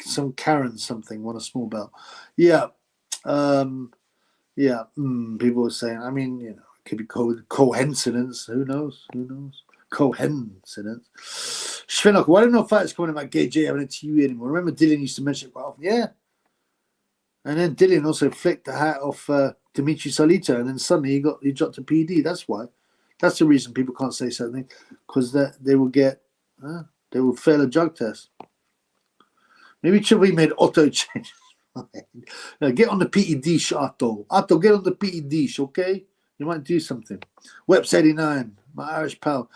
some Karen something won a small belt. Yeah. People were saying, it could be coincidence. Who knows? Coincidence. Shvinok, why don't no fighters coming about Gay J having a TV anymore? Remember Dylan used to mention it quite often. Yeah. And then Dylan also flicked the hat off Dimitri Salita, and then suddenly he dropped a PD. That's why. That's the reason people can't say something, because they will fail a drug test. Maybe Triple E made auto change. Get on the PED shot, Otto. Otto, get on the PED, okay? You might do something. Weps 89, my Irish pal.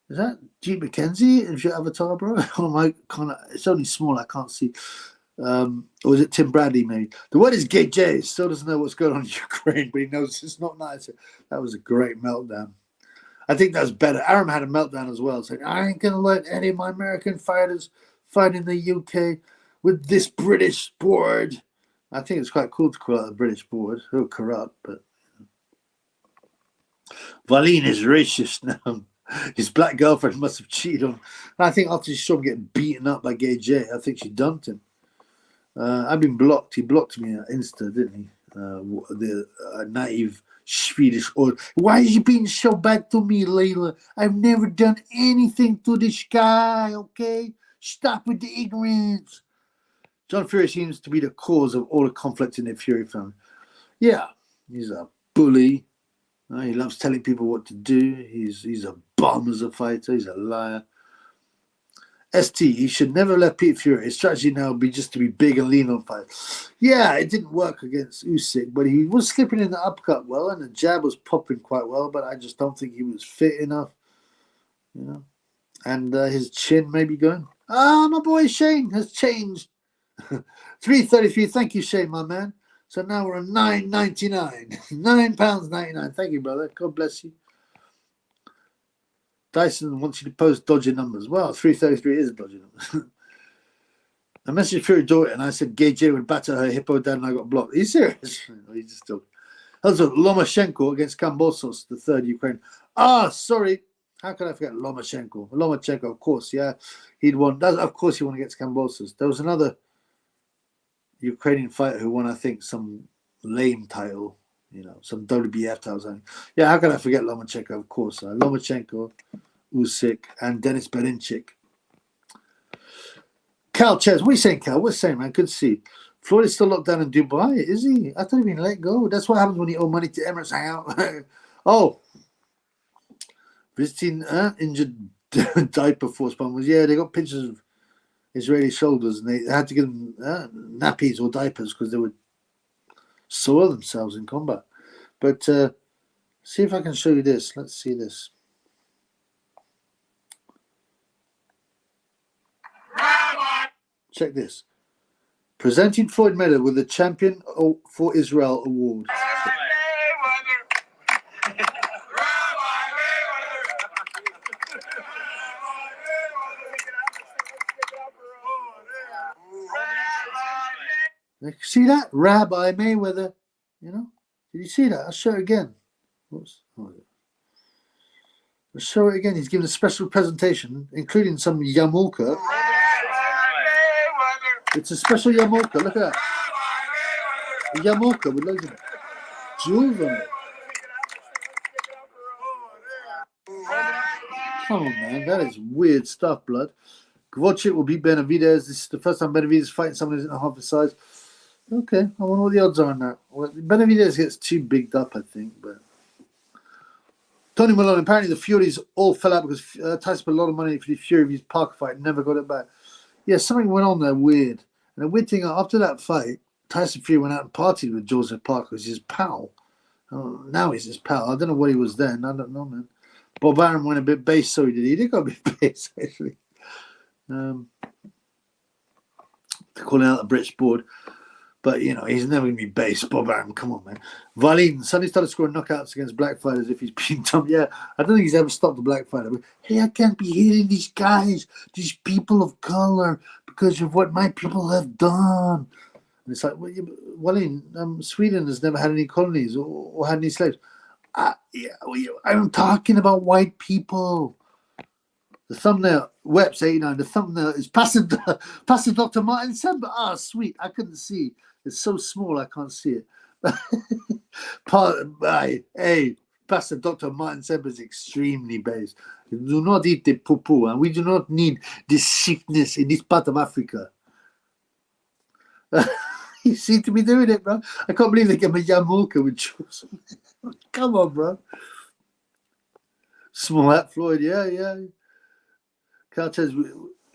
Is that G. McKenzie? Is your avatar, bro? It's only small, I can't see. Or is it Tim Bradley, maybe? The word is Gay J. Still doesn't know what's going on in Ukraine, but he knows it's not nice. That was a great meltdown. I think that's better. Aram had a meltdown as well, saying, I ain't going to let any of my American fighters fight in the UK with this British board. I think it's quite cool to call out the British board. Who are corrupt, but Wallin is racist now. His black girlfriend must have cheated on him. I think after she saw him get beaten up by Gay J, I think she dumped him. I've been blocked. He blocked me on Insta, didn't he? The naive Swedish oil. Why is he being so bad to me, Layla? I've never done anything to this guy, okay? Stop with the ignorance. John Fury seems to be the cause of all the conflict in the Fury family. Yeah, he's a bully. He loves telling people what to do. He's a bum as a fighter. He's a liar. ST, he should never have left Peter Fury. His strategy now would be just to be big and lean on fight. Yeah, it didn't work against Usyk, but he was slipping in the uppercut well, and the jab was popping quite well, but I just don't think he was fit enough, you know. And his chin may be going. My boy Shane has changed. 333. Thank you, Shane, my man. So now we're on £9.99. £9.99. Thank you, brother. God bless you. Dyson wants you to post dodgy numbers. Well, 333 is dodgy numbers. I messaged Fury daughter and I said Gay J would batter her hippo dad and I got blocked. Are you serious? He's just joking. Also, Lomachenko against Kambosos, the third Ukraine. Sorry. How can I forget Lomachenko? Lomachenko, of course, yeah. He'd won. Of course he won against Kambosos. There was another Ukrainian fighter who won, I think, some lame title, some WBF title. Yeah, how can I forget Lomachenko? Of course. Lomachenko, Usyk, and Denis Berinchik. Cal Ches, what are you saying, Cal? What's saying, man? Good to see. Floyd is still locked down in Dubai, is he? I thought he'd been let go. That's what happens when you owe money to Emirates. Hang out. Visiting injured diaper force bombers. Yeah, they got pictures of Israeli shoulders and they had to give them nappies or diapers because they would soil themselves in combat. But see if I can show you this. Let's see this. Check this. Presenting Floyd Mayweather with the Champion for Israel Award. See that? Rabbi Mayweather. Did you see that? I'll show it again. Oops. I'll show it again. He's given a special presentation, including some yarmulke. It's a special yarmulke. Look at that. A yarmulke with loads of jewels on it. Come on, man. That is weird stuff, blood. Kvochik will beat Benavidez. This is the first time Benavidez is fighting someone who's half his size. Okay, I wonder what the odds are on that. Well, Benavidez gets too bigged up, I think. But Tony Malone, apparently the Furies all fell out because Tyson put a lot of money for the Fury of his Parker fight and never got it back. Yeah, something went on there weird. And the weird thing, after that fight, Tyson Fury went out and partied with Joseph Parker, who's his pal. Now he's his pal. I don't know what he was then. I don't know, man. Bob Arum went a bit base, so he did. He did go a bit base, actually. Calling out the British board. But, he's never going to be base. Bob Arum, come on, man. Valine suddenly started scoring knockouts against black fighters if he's being dumb. Yeah, I don't think he's ever stopped a black fighter. But, hey, I can't be hitting these guys, these people of color, because of what my people have done. And it's like, Valine, Sweden has never had any colonies or had any slaves. I'm talking about white people. The thumbnail, Weps 89, the thumbnail is Pastor Dr. Martin Semper. Sweet. I couldn't see. It's so small I can't see it. Hey, Pastor Dr. Martin Semper is extremely base. Do not eat the poo-poo, and we do not need this sickness in this part of Africa. You seem to be doing it, bro. I can't believe they gave me yarmulke with juice. Come on, bro. Small hat Floyd, yeah. Carl says,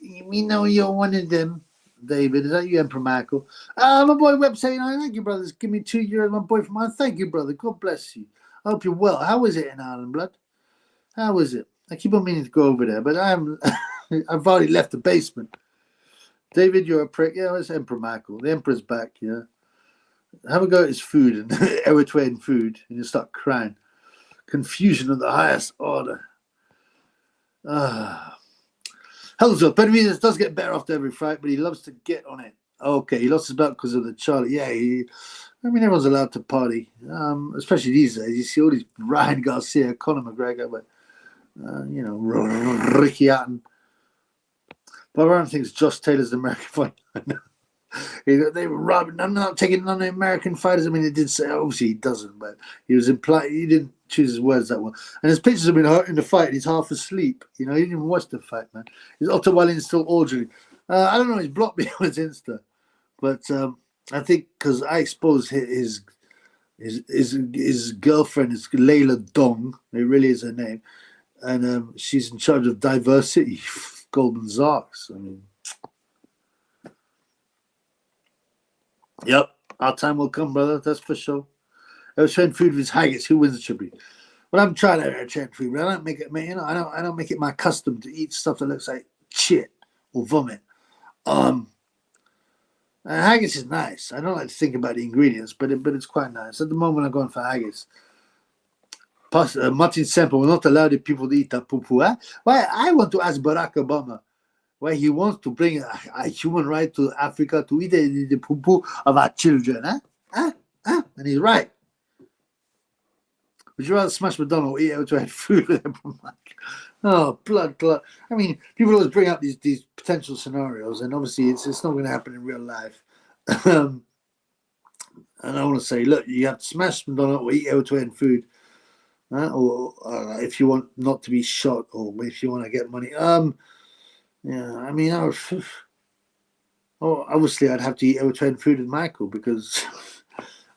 we know you're one of them, David. Is that you, Emperor Michael? My boy Web saying, thank you, brothers. Give me €2, my boy from mine. Thank you, brother. God bless you. I hope you're well. How is it in Ireland, blood? How is it? I keep on meaning to go over there, but I've already left the basement. David, you're a prick. Yeah, it's Emperor Michael. The Emperor's back, yeah. Have a go at his food and Eritrean food, and you'll start crying. Confusion of the highest order. Hells up. Benavidez does get better after every fight, but he loves to get on it. Okay, he lost his belt because of the Charlie. Yeah, everyone's allowed to party, especially these days. You see all these Ryan Garcia, Conor McGregor, but, Ricky Hatton. But everyone thinks Josh Taylor's the American fighter. They were robbing. I'm not taking none of the American fighters. I mean, it did say, obviously he doesn't, but he was implying, he didn't choose his words that well. And his pictures have been hurt in the fight. He's half asleep. He didn't even watch the fight, man. His Otto Wallin's still ordering. I don't know. He's blocked me on his Insta, but I think because I exposed his girlfriend is Layla Dong. It really is her name, and she's in charge of diversity Goldman Sachs. I mean, yep, our time will come, brother. That's for sure. I was trying food with haggis. Who wins the tribute? Well, I'm trying to change food, but I don't make it. I don't make it my custom to eat stuff that looks like shit or vomit. Haggis is nice. I don't like to think about the ingredients, but it's quite nice. At the moment, I'm going for haggis. Martin Semper will not allow the people to eat that poo-poo. Why? I want to ask Barack Obama why he wants to bring a human right to Africa to eat the poo-poo of our children. And he's right. Would you rather smash McDonald's or eat out food with them? Oh, blood clot. I mean, people always bring up these potential scenarios, and obviously it's not going to happen in real life. And I want to say, look, you have to smash McDonald's or eat out food. Or if you want not to be shot, or if you want to get money. Yeah, I mean, obviously I'd have to eat out food with Michael because,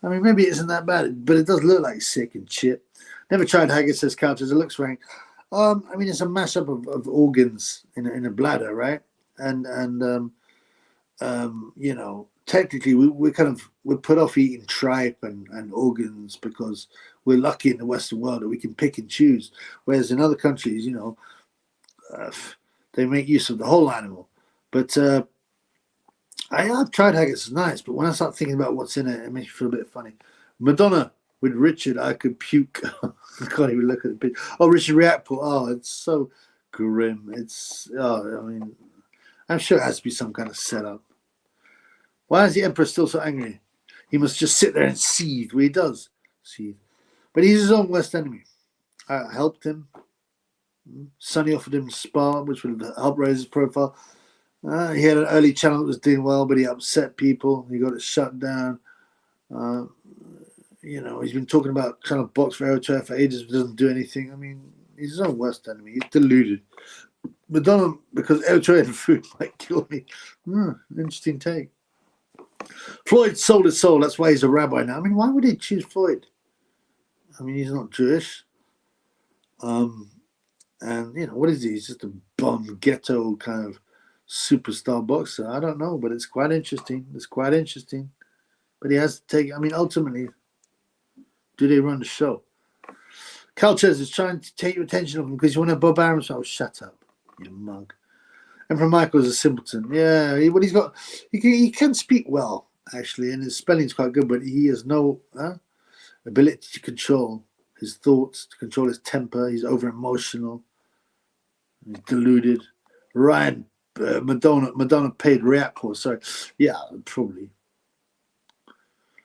I mean, maybe it isn't that bad, but it does look like sick and shit. Never tried haggis, says Couches. It looks rank. I mean, it's a mashup of organs in a bladder, right? And you know, technically we're put off eating tripe and organs because we're lucky in the Western world that we can pick and choose. Whereas in other countries, you know, they make use of the whole animal. But I've tried haggis, it's nice. But when I start thinking about what's in it, it makes me feel a bit funny. Madonna with Richard, I could puke. I can't even look at the picture. Oh, Richard Riakporhe. Oh, it's so grim. I mean, I'm sure it has to be some kind of setup. Why is the Emperor still so angry? He must just sit there and seethe. Well, he does seethe. But he's his own worst enemy. I helped him. Sonny offered him Spa, which would have helped raise his profile. He had an early channel that was doing well, but he upset people. He got it shut down. You know, he's been talking about trying to box for Eritrea for ages, but doesn't do anything. I mean, he's his own worst enemy. He's deluded. Madonna, because Eritrean food might kill me. Interesting take. Floyd sold his soul. That's why he's a rabbi now. I mean, why would he choose Floyd? I mean, he's not Jewish. And, you know, what is he? He's just a bum, ghetto kind of superstar boxer. I don't know, but it's quite interesting. But he has to take, I mean, ultimately, do they run the show? Calchez is trying to take your attention off him because you want to Bob Arams. Oh, shut up, you mug. Emperor Michael's a simpleton. Yeah, he can speak well, actually, and his spelling's quite good, but he has no ability to control his thoughts, to control his temper. He's over emotional. He's deluded. Ryan, Madonna paid Riakporhe. Sorry. Yeah, probably.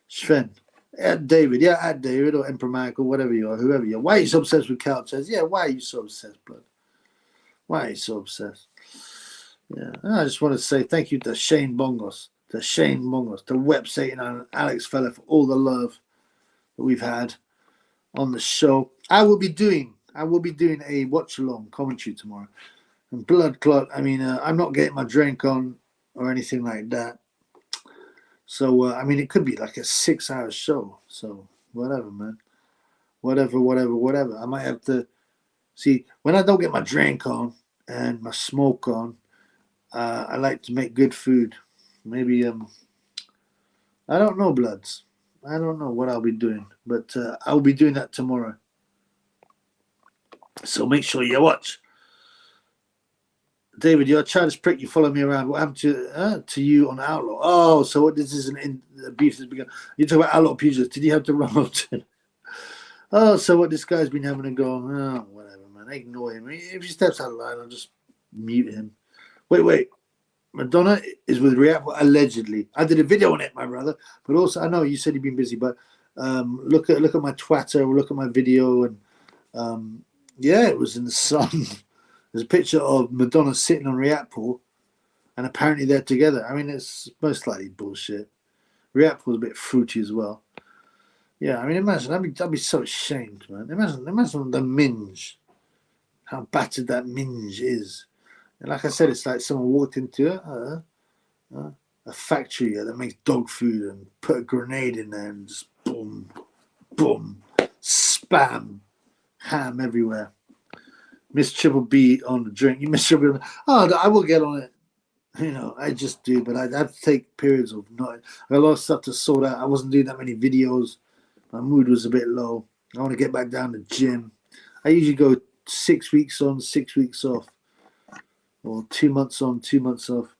Sven. At David. Yeah, at David or Emperor Michael, whatever you are, whoever you are. Why are you so obsessed with Couches? Yeah, why are you so obsessed, blood? Why are you so obsessed? Yeah, I just want to say thank you to Shane Bongos, the website and Alex Feller for all the love that we've had on the show. I will be doing a watch along commentary tomorrow. And blood clot, I mean, I'm not getting my drink on or anything like that. So I mean, it could be like a 6-hour show. So whatever, man. Whatever. I might have to see when I don't get my drink on and my smoke on. I like to make good food. Maybe I don't know, bloods. I don't know what I'll be doing, but I'll be doing that tomorrow. So make sure you watch. David, you're a childish prick. You follow me around. What happened to you on Outlaw? Oh, so what? This is a beef that's begun. You talk about Outlaw pugilist. Did you have to run up to? Oh, so what? This guy's been having a go. Oh, whatever, man. Ignore him. If he steps out of line, I'll just mute him. Wait. Madonna is with Riakporhe allegedly. I did a video on it, my brother. But also, I know you said you've been busy, but look at my Twitter, look at my video, and yeah, it was in the Sun. There's a picture of Madonna sitting on Riakporhe, and apparently they're together. I mean, it's most likely bullshit. Riakporhe's a bit fruity as well. Yeah, I mean, imagine, I'd be so ashamed, man. Imagine the minge, how battered that minge is. And like I said, it's like someone walked into a factory that makes dog food and put a grenade in there and just boom, spam, ham everywhere. Miss Triple B on the drink. You miss Triple B. Oh, I will get on it. I just do, but I have to take periods of not. I got a lot of stuff to sort out. I wasn't doing that many videos. My mood was a bit low. I want to get back down to gym. I usually go 6 weeks on, 6 weeks off, or 2 months on, 2 months off.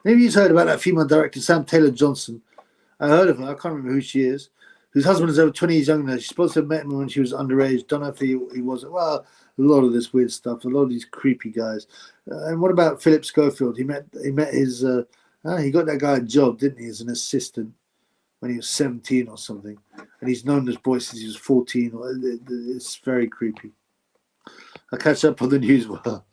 Maybe you've heard about that female director, Sam Taylor Johnson. I heard of her. I can't remember who she is. Whose husband is over 20 years younger than her. She's supposed to have met him when she was underage. Don't know if he wasn't. Well, a lot of this weird stuff. A lot of these creepy guys. And what about Philip Schofield? He met his. He got that guy a job, didn't he, as an assistant when he was 17 or something. And he's known this boy since he was 14. It's very creepy. I'll catch up on the news. Well,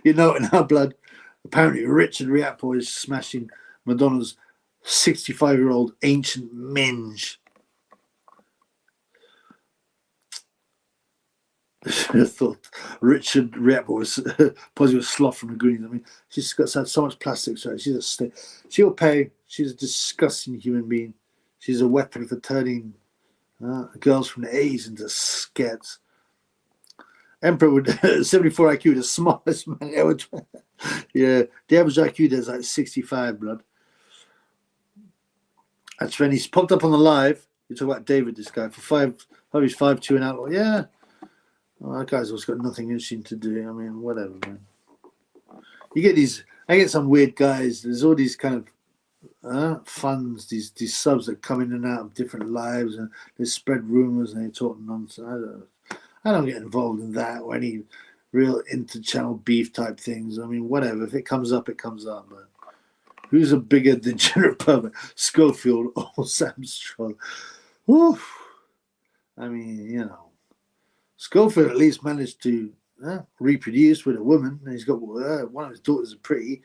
in our blood. Apparently, Richard Riappo is smashing Madonna's 65-year-old ancient menge. I thought Richard Riappo was positive sloth from the Goonies. I mean, she's got so much plastic surgery. She'll pay. She's a disgusting human being. She's a weapon for turning girls from the 80s into skets. Emperor with 74 IQ, the smartest man ever. Yeah, the average IQ there's like 65, blood. That's when he's popped up on the live. You talk about David, this guy, for he's 5'2" and outlaw. Yeah. Well, that guy's also got nothing interesting to do. I mean, whatever, man. I get some weird guys. There's all these kind of funds, these subs that come in and out of different lives, and they spread rumors and they talk nonsense. I don't get involved in that or any real inter-channel beef type things. I mean, whatever. If it comes up, it comes up. But who's a bigger degenerate pervert, Schofield or Sam Stroll? Oof. I mean, Schofield at least managed to reproduce with a woman, and he's got one of his daughters is pretty.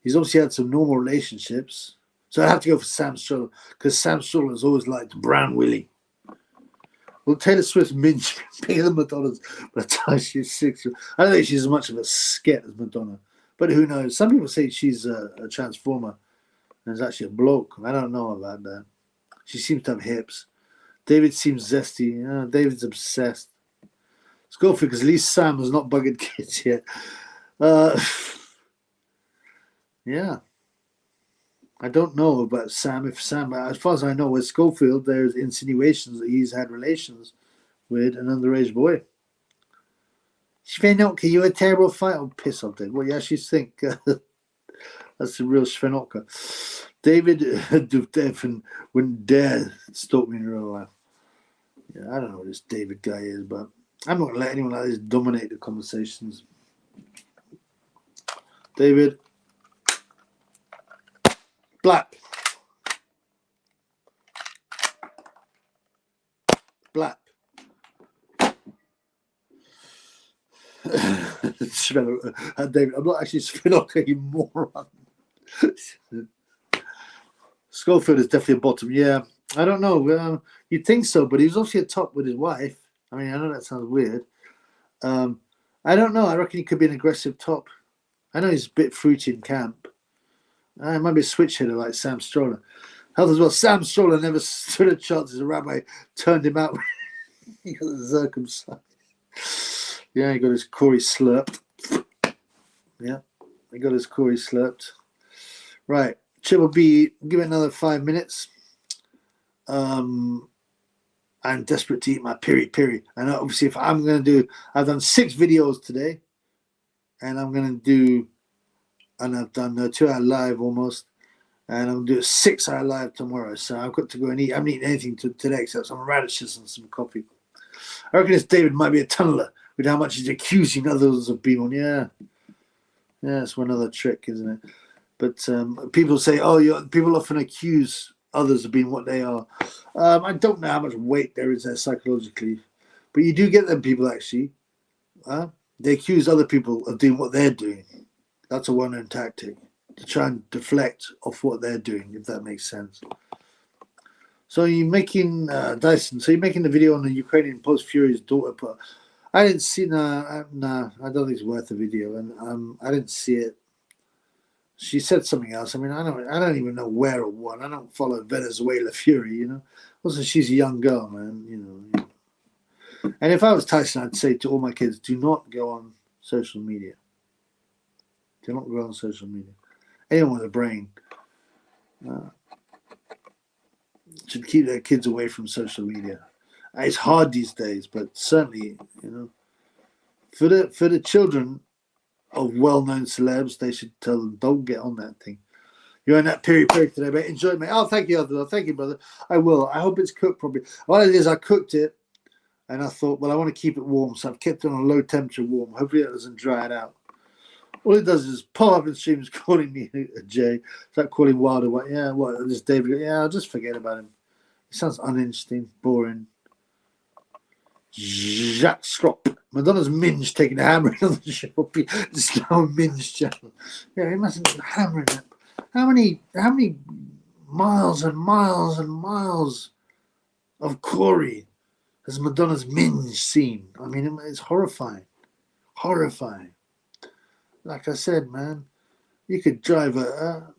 He's obviously had some normal relationships. So I have to go for Sam Stroll because Sam Stroll has always liked Brown Willie. Well, Taylor Swift's minge bigger than Madonna's by the time she's 6. I don't think she's as much of a sket as Madonna, but who knows? Some people say she's a transformer and is actually a bloke. I don't know about that. She seems to have hips. David seems zesty. David's obsessed. Let's go for it because at least Sam has not buggered kids yet. Yeah. I don't know about Sam. As far as I know, with Schofield, there's insinuations that he's had relations with an underage boy. Svenotka, you a terrible fighter. Oh, piss off, Dave. What you actually think? That's the real Svenotka. David Devon wouldn't dare stalk me in real life. Yeah, I don't know what this David guy is, but I'm not going to let anyone like this dominate the conversations. David. Black. David, I'm not actually Svenotka, you moron. Schofield is definitely a bottom. Yeah, I don't know. You'd think so, but he was obviously a top with his wife. I mean, I know that sounds weird. I don't know. I reckon he could be an aggressive top. I know he's a bit fruity in camp. It might be a switch hitter like Sam Stroller. Health as well. Sam Stroller never stood a chance as a rabbi turned him out. He got circumcised. Yeah, he got his Corey slurped. Yeah, he got his Corey slurped. Right. Triple B, give it another 5 minutes. I'm desperate to eat my piri. And obviously, if I'm going to do, I've done 6 videos today. And I'm going to do, and I've done a 2-hour live almost. And I'm going to do a 6-hour live tomorrow. So I've got to go and eat. I haven't eaten anything today except some radishes and some coffee. I reckon this David might be a tunneler with how much he's accusing others of being on. Yeah, it's one other trick, isn't it? But people say, people often accuse others of being what they are. I don't know how much weight there is there psychologically. But you do get them people, actually. They accuse other people of doing what they're doing. That's a well-known tactic, to try and deflect off what they're doing, if that makes sense. So you're making, Dyson, so you're making the video on the Ukrainian post-Fury's daughter. But I didn't see, I don't think it's worth a video. And I didn't see it. She said something else. I mean, I don't even know where or what. I don't follow Venezuela Fury, Also, she's a young girl, man, And if I was Tyson, I'd say to all my kids, do not go on social media. Do not go on social media. Anyone with a brain should keep their kids away from social media. It's hard these days, but certainly, for the children of well-known celebs, they should tell them, don't get on that thing. You're in that period today, mate. Enjoy it, mate. Oh, thank you, Abdullah. Thank you, brother. I will. I hope it's cooked properly. What it is, I cooked it, and I thought, well, I want to keep it warm, so I've kept it on a low temperature warm. Hopefully it doesn't dry it out. All it does is pop up in streams calling me Jay. It's like calling Wilder. What? Yeah, what? This David. Yeah, I'll just forget about him. He sounds uninteresting, boring. Jacques Scrop. Madonna's Minge taking a hammer on the show. It's now a Minge channel. Yeah, he mustn't be hammering it. How many miles and miles and miles of Corey has Madonna's Minge seen? I mean, it's horrifying. Horrifying. Like I said, man, you could drive a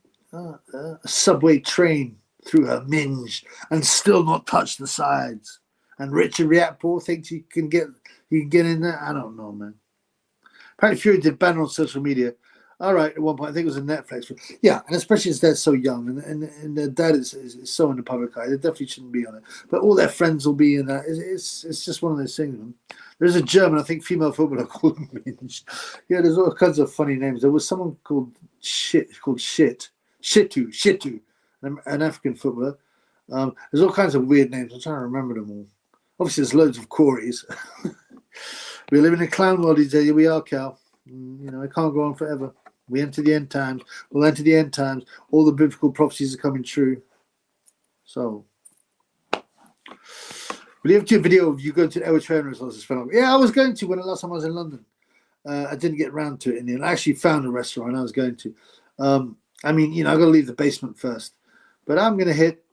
subway train through her Minge and still not touch the sides. And Richard Riakporhe thinks you can get in there. I don't know, man. Apparently Fury did ban on social media. All right, at one point, I think it was on Netflix. But yeah, and especially as they're so young and their dad is so in the public eye, they definitely shouldn't be on it. But all their friends will be in that. It's just one of those things, man. There's a German, I think, female footballer called Minge. Yeah, there's all kinds of funny names. There was someone called Shitu, an African footballer. There's all kinds of weird names. I'm trying to remember them all. Obviously, there's loads of Corys. We live in a clown world these days. Here we are, Cal. It can't go on forever. We enter the end times. We'll enter the end times. All the biblical prophecies are coming true. So, will you ever do a video of you going to the Eritrean restaurant? Yeah, I was going to when the last time I was in London. I didn't get around to it in the end. I actually found a restaurant I was going to. I've got to leave the basement first. But I'm going to hit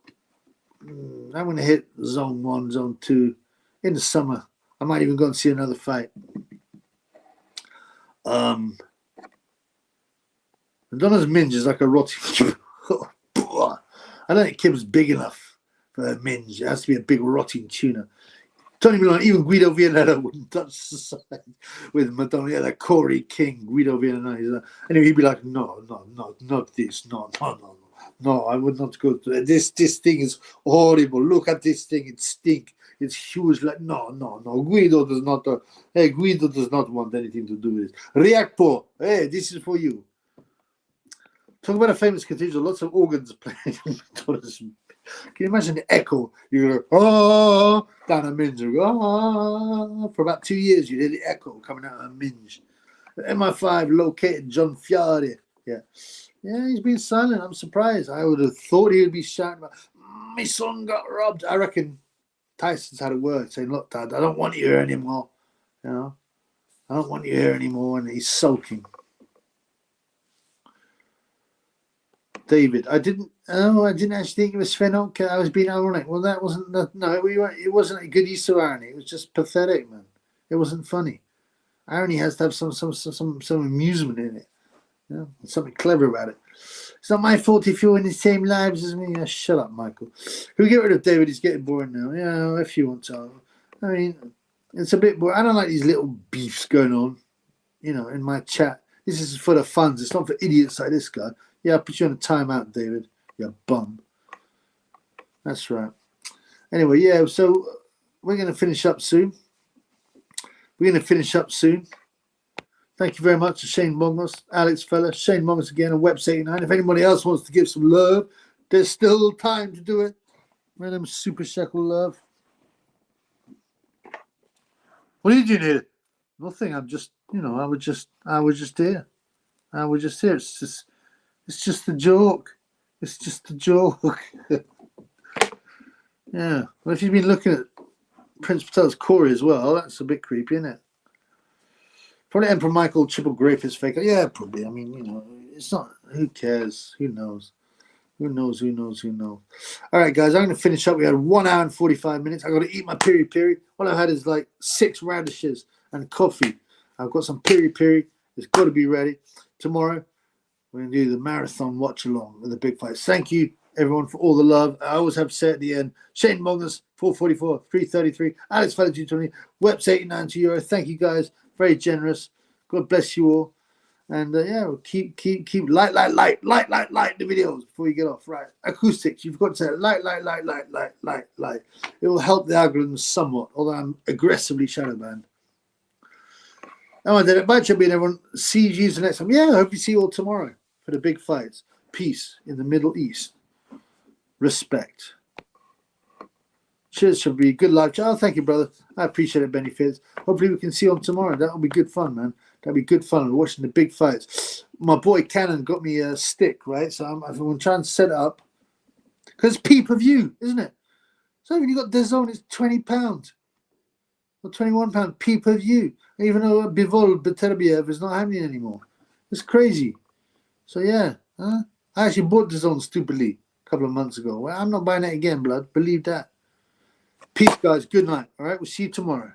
zone 1, zone 2 in the summer. I might even go and see another fight. Madonna's Minge is like a rotting. I don't think Kim's big enough for her Minge. It has to be a big rotting tuna. Tony Milan, even Guido Vianello wouldn't touch the side with Madonna. Yeah, that Corey King, Guido Vianello. Anyway, he'd be like, no, not this, no, I would not go to it. This thing is horrible. Look at this thing, it stinks. It's huge. Like no. Guido does not. Guido does not want anything to do with it. Riakporhe, hey, this is for you. Talk about a famous cathedral. Lots of organs playing. Can you imagine the echo? You go down a Minge. For about 2 years, you hear the echo coming out of a Minge. MI5 located John Fiore. Yeah, he's been silent. I'm surprised. I would have thought he would be shouting about, my son got robbed. I reckon Tyson's had a word saying, look, Dad, I don't want you here anymore. I don't want you here anymore. And he's sulking. David, I didn't actually think it was Fenok. I was being ironic. Well, that wasn't. It wasn't a good use of irony. It was just pathetic, man. It wasn't funny. Irony has to have some amusement in it. Something clever about it. It's not my fault if you're in the same lives as me. Shut up, Michael. Who get rid of David? He's getting boring now. Yeah, if you want to. I mean, it's a bit boring. I don't like these little beefs going on, in my chat. This is for the funds. It's not for idiots like this guy. Yeah, I'll put you on a timeout, David. You bum. That's right. Anyway, yeah, so we're going to finish up soon. Thank you very much to Shane Mongos, Alex Fella, Shane Mongos again, and Webs89. If anybody else wants to give some love, there's still time to do it. Random super shekel love. What are you doing here? Nothing. I'm just, I was just here. It's just a joke. It's just a joke. Yeah. Well, if you've been looking at Prince Patel's Corey as well, that's a bit creepy, isn't it? Probably Emperor Michael triple grape is fake. Yeah, probably. I mean, it's not. Who cares? Who knows? Who knows? All right, guys, I'm going to finish up. We had 1 hour and 45 minutes. I got to eat my piri. What I've had is like 6 radishes and coffee. I've got some piri. It's got to be ready. Tomorrow, we're going to do the marathon watch along with the big fights. Thank you everyone, for all the love. I always have to say at the end, Shane Mongers, 444, 333, Alex Feller 220, Weps 89 €. Thank you guys. Very generous. God bless you all. And yeah, we'll keep light the videos before you get off. Right. Acoustics. You've got to say light. It will help the algorithm somewhat, although I'm aggressively shadow banned. Oh, I did it. Bye, Chubby, everyone. See you the next time. Yeah, I hope you see you all tomorrow for the big fights. Peace in the Middle East. Respect. Cheers, Chubby. Good life. Oh, thank you, brother. I appreciate it, Benny Fitz. Hopefully we can see you on tomorrow. That'll be good fun, man. That'll be good fun. We're watching the big fights. My boy Cannon got me a stick, right? So I'm going to try and set it up. Because it's pay-per-view, isn't it? So when you got DAZN, it's £20 or £21 pay-per-view. Even though Bivol Beterbiev is not happening anymore. It's crazy. So yeah, I actually bought DAZN stupidly a couple of months ago. Well, I'm not buying it again, blood. Believe that. Peace, guys. Good night. All right, we'll see you tomorrow.